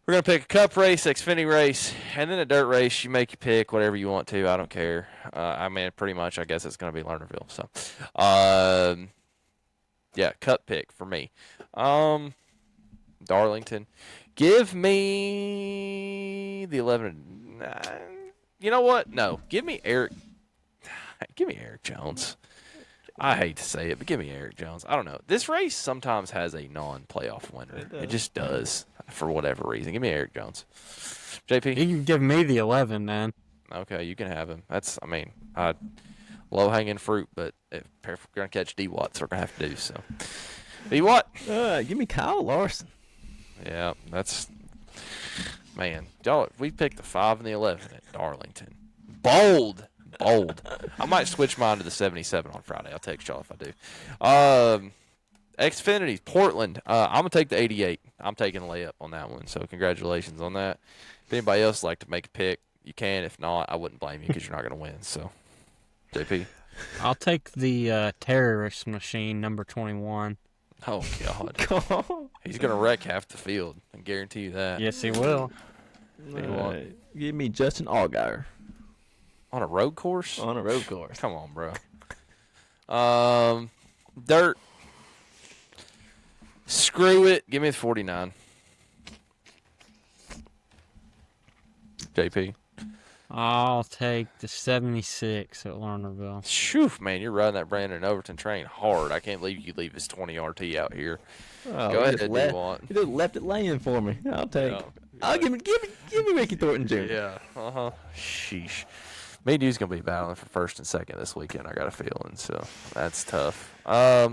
Speaker 1: We're going to pick a cup race, Xfinity race, and then a dirt race. You make your pick, whatever you want to. I don't care. I mean, pretty much, I guess it's going to be Lernerville. So, yeah, cup pick for me. Darlington. Give me the 11. You know what? No. Give me Eric Jones. I hate to say it, but give me Eric Jones. I don't know. This race sometimes has a non-playoff winner. It just does for whatever reason. Give me Eric Jones. JP?
Speaker 3: You can give me the 11, man.
Speaker 1: Okay, you can have him. Low-hanging fruit, but if we're going to catch D-Watts, we're going to have to do so. D-Watt?
Speaker 2: Give me Kyle Larson.
Speaker 1: Yeah, that's man. Y'all, we picked the 5 and the 11 at Darlington. Bold. I might switch mine to the 77 on Friday. I'll text y'all if I do. Xfinity, Portland. I'm gonna take the 88. I'm taking a layup on that one. So congratulations on that. If anybody else would like to make a pick, you can. If not, I wouldn't blame you because you're not gonna win. So JP.
Speaker 3: I'll take the terrorist machine, number 21.
Speaker 1: Oh, God. He's going to wreck half the field. I guarantee you that.
Speaker 3: Yes, he will.
Speaker 2: Give me Justin Allgaier.
Speaker 1: On a road course?
Speaker 2: On a road course.
Speaker 1: Come on, bro. Dirt. Screw it. Give me the 49. JP.
Speaker 3: I'll take the 76 at Lernerville.
Speaker 1: Shoo, man, you're riding that Brandon Overton train hard. I can't believe you leave his 20 RT out here.
Speaker 2: Oh,
Speaker 1: Go ahead, do you want?
Speaker 2: You just left it laying for me. I'll take.
Speaker 1: Yeah.
Speaker 2: I'll give me Ricky Thornton Jr.
Speaker 1: Yeah. Sheesh. Me and you's gonna be battling for first and second this weekend. I got a feeling, so that's tough. I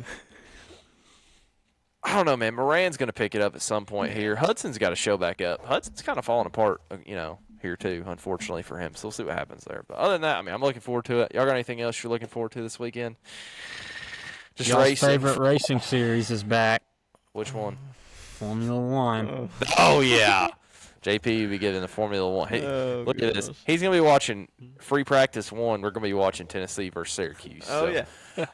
Speaker 1: don't know, man. Moran's gonna pick it up at some point here. Hudson's got to show back up. Hudson's kind of falling apart, here too, unfortunately for him. So we'll see what happens there. But other than that, I mean, I'm looking forward to it. Y'all got anything else you're looking forward to this weekend? Just
Speaker 3: Y'all's
Speaker 1: racing.
Speaker 3: favorite racing series is back.
Speaker 1: Which one?
Speaker 3: Formula One.
Speaker 1: Oh yeah. JP will be getting the Formula One. Hey, look at this. He's going to be watching free practice one. We're going to be watching Tennessee versus Syracuse.
Speaker 2: Oh, yeah.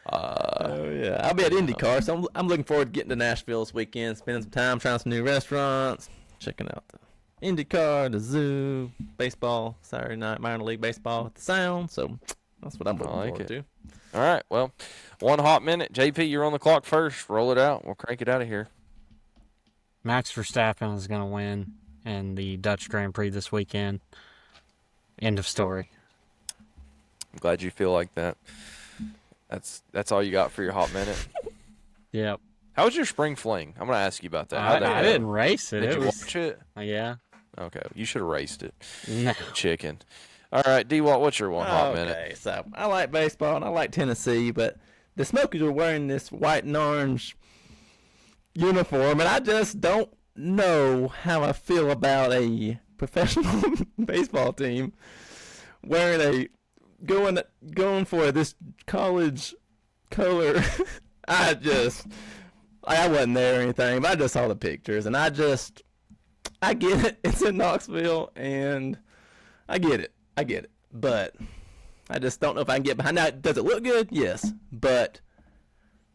Speaker 2: I'll be at IndyCar, so I'm looking forward to getting to Nashville this weekend, spending some time trying some new restaurants, checking out the IndyCar, the zoo, baseball, Saturday night, minor league baseball at the Sound. So that's what I'm looking forward to.
Speaker 1: All right. Well, one hot minute. JP, you're on the clock first. Roll it out. We'll crank it out of here.
Speaker 3: Max Verstappen is going to win in the Dutch Grand Prix this weekend. End of story.
Speaker 1: I'm glad you feel like that. That's all you got for your hot minute?
Speaker 3: Yep.
Speaker 1: How was your spring fling? I'm going to ask you about that.
Speaker 3: I didn't race it.
Speaker 1: Did you
Speaker 3: was,
Speaker 1: watch it?
Speaker 3: Yeah.
Speaker 1: Okay. You should have raced it.
Speaker 3: No.
Speaker 1: Chicken. All right, D-Walt, what's your one hot minute?
Speaker 2: Okay, so I like baseball and I like Tennessee, but the Smokies are wearing this white and orange uniform, and I just don't know how I feel about a professional baseball team wearing going for this college color. I wasn't there or anything, but I just saw the pictures, and I get it. It's in Knoxville, and I get it, but I just don't know if I can get behind that. Does it look good? Yes, but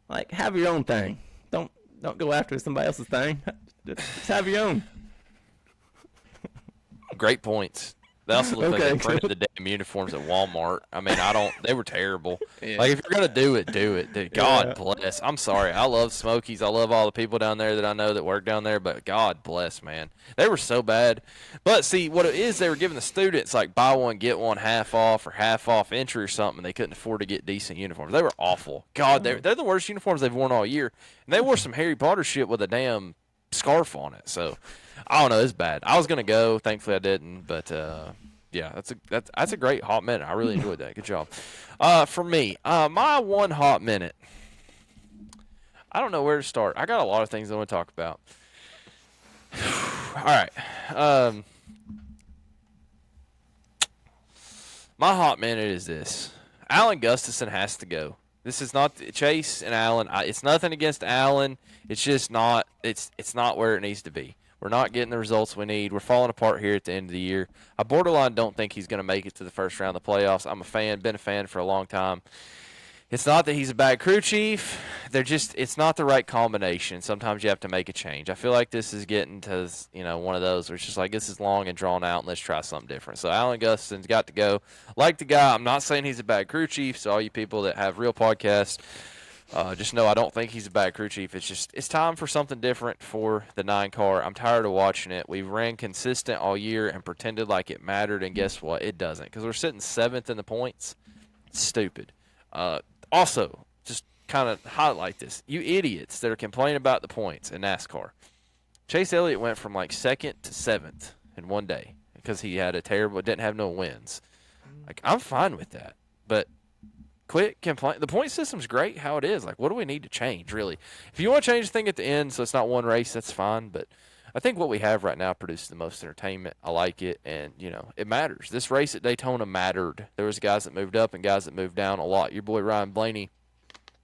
Speaker 2: like, have your own thing. Don't go after somebody else's thing. Just have your own.
Speaker 1: Great points. They also look like they printed the damn uniforms at Walmart. I mean, they were terrible. Yeah. Like, if you're going to do it, do it. Dude, God bless. I'm sorry. I love Smokies. I love all the people down there that I know that work down there, but God bless, man. They were so bad. But, see, what it is, they were giving the students, like, buy one, get one half off or half off entry or something, and they couldn't afford to get decent uniforms. They were awful. God, they're the worst uniforms they've worn all year. And they wore some Harry Potter shit with a damn scarf on it. So, I don't know. It's bad. I was going to go. Thankfully, I didn't. But, yeah, that's a great hot minute. I really enjoyed that. Good job. For me, my one hot minute, I don't know where to start. I got a lot of things I want to talk about. All right. My hot minute is this. Alan Gustafson has to go. This is not Chase and Alan. It's nothing against Alan. It's just not. It's not where it needs to be. We're not getting the results we need. We're falling apart here at the end of the year. I borderline don't think he's going to make it to the first round of the playoffs. I'm a fan, been a fan for a long time. It's not that he's a bad crew chief. It's not the right combination. Sometimes you have to make a change. I feel like this is getting to, one of those where it's just like, this is long and drawn out, and let's try something different. So Alan Gustafson's got to go. Like the guy, I'm not saying he's a bad crew chief, so all you people that have real podcasts, just know I don't think he's a bad crew chief. It's time for something different for the 9 car. I'm tired of watching it. We ran consistent all year and pretended like it mattered, and guess what? It doesn't, because we're sitting 7th in the points. It's stupid. Also, just kind of highlight this. You idiots that are complaining about the points in NASCAR. Chase Elliott went from like 2nd to 7th in one day because he had didn't have no wins. Like, I'm fine with that, but quit complaining. The point system's great how it is. Like, what do we need to change, really? If you want to change the thing at the end so it's not one race, that's fine, but I think what we have right now produces the most entertainment. I like it, and, it matters. This race at Daytona mattered. There was guys that moved up and guys that moved down a lot. Your boy Ryan Blaney,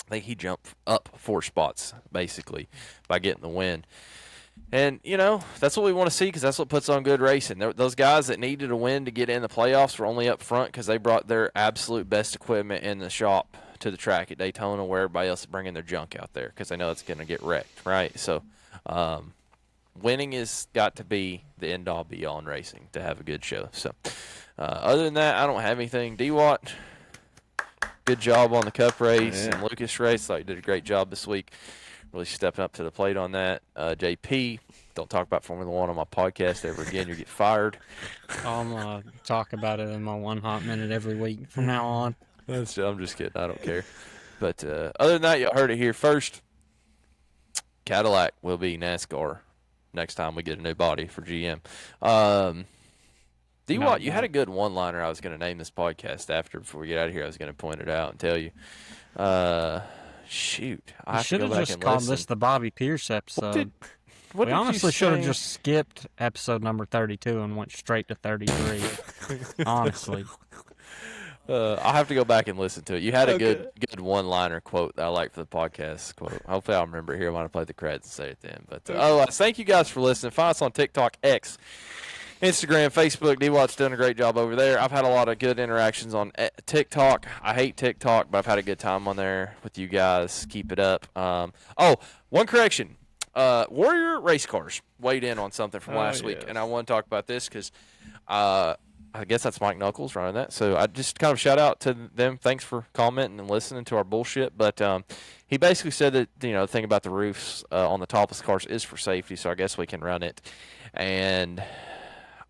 Speaker 1: I think he jumped up 4 spots, basically, by getting the win. And, that's what we want to see because that's what puts on good racing. Those guys that needed a win to get in the playoffs were only up front because they brought their absolute best equipment in the shop to the track at Daytona where everybody else is bringing their junk out there because they know it's going to get wrecked, right? So winning has got to be the end-all, be-all in racing to have a good show. So other than that, I don't have anything. D-Watt, good job on the Cup race and Lucas race. Thought you did a great job this week. Really stepping up to the plate on that. JP, don't talk about Formula One on my podcast ever again. You get fired.
Speaker 3: I'm going to talk about it in my one hot minute every week from now on.
Speaker 1: I'm just kidding. I don't care. But other than that, y'all heard it here first. Cadillac will be NASCAR next time we get a new body for GM. D-Watt, you had a good one-liner I was going to name this podcast after before we get out of here. I was going to point it out and tell you. Shoot. I
Speaker 3: should have just called this the Bobby Pierce episode. We honestly should have just skipped episode number 32 and went straight to 33. Honestly.
Speaker 1: I'll have to go back and listen to it. You had a good one-liner quote that I like for the podcast quote. Hopefully I'll remember it here when I play the credits and say it then. But thank you guys for listening. Find us on TikTok, X, Instagram, Facebook. D-Watt's doing a great job over there. I've had a lot of good interactions on TikTok. I hate TikTok, but I've had a good time on there with you guys. Keep it up. One correction. Warrior Race Cars weighed in on something from last week, and I want to talk about this because I guess that's Mike Knuckles running that. So I just kind of shout out to them. Thanks for commenting and listening to our bullshit. But he basically said that, the thing about the roofs on the topless cars is for safety, so I guess we can run it. And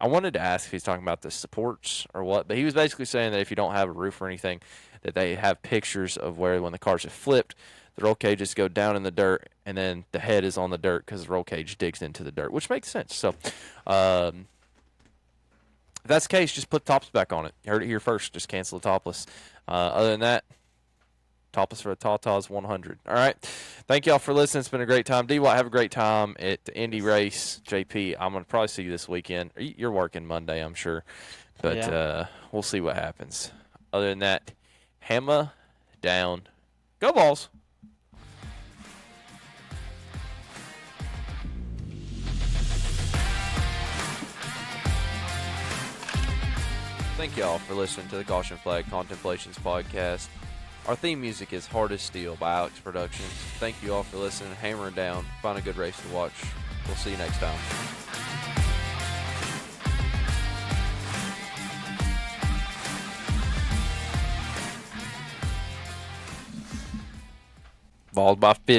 Speaker 1: I wanted to ask if he's talking about the supports or what, but he was basically saying that if you don't have a roof or anything, that they have pictures of where when the cars have flipped, the roll cages go down in the dirt, and then the head is on the dirt because the roll cage digs into the dirt, which makes sense. So if that's the case, just put tops back on it. You heard it here first. Just cancel the topless. Other than that, topless for a Tata's 100. All right. Thank y'all for listening. It's been a great time. D-Watt, have a great time at the Indy race. JP, I'm going to probably see you this weekend. You're working Monday, I'm sure. But we'll see what happens. Other than that, hammer down. Go Balls. Thank y'all for listening to the Caution Flag Contemplations podcast. Our theme music is Hard as Steel by Alex Productions. Thank you all for listening. Hammering down. Find a good race to watch. We'll see you next time. Balled by 50.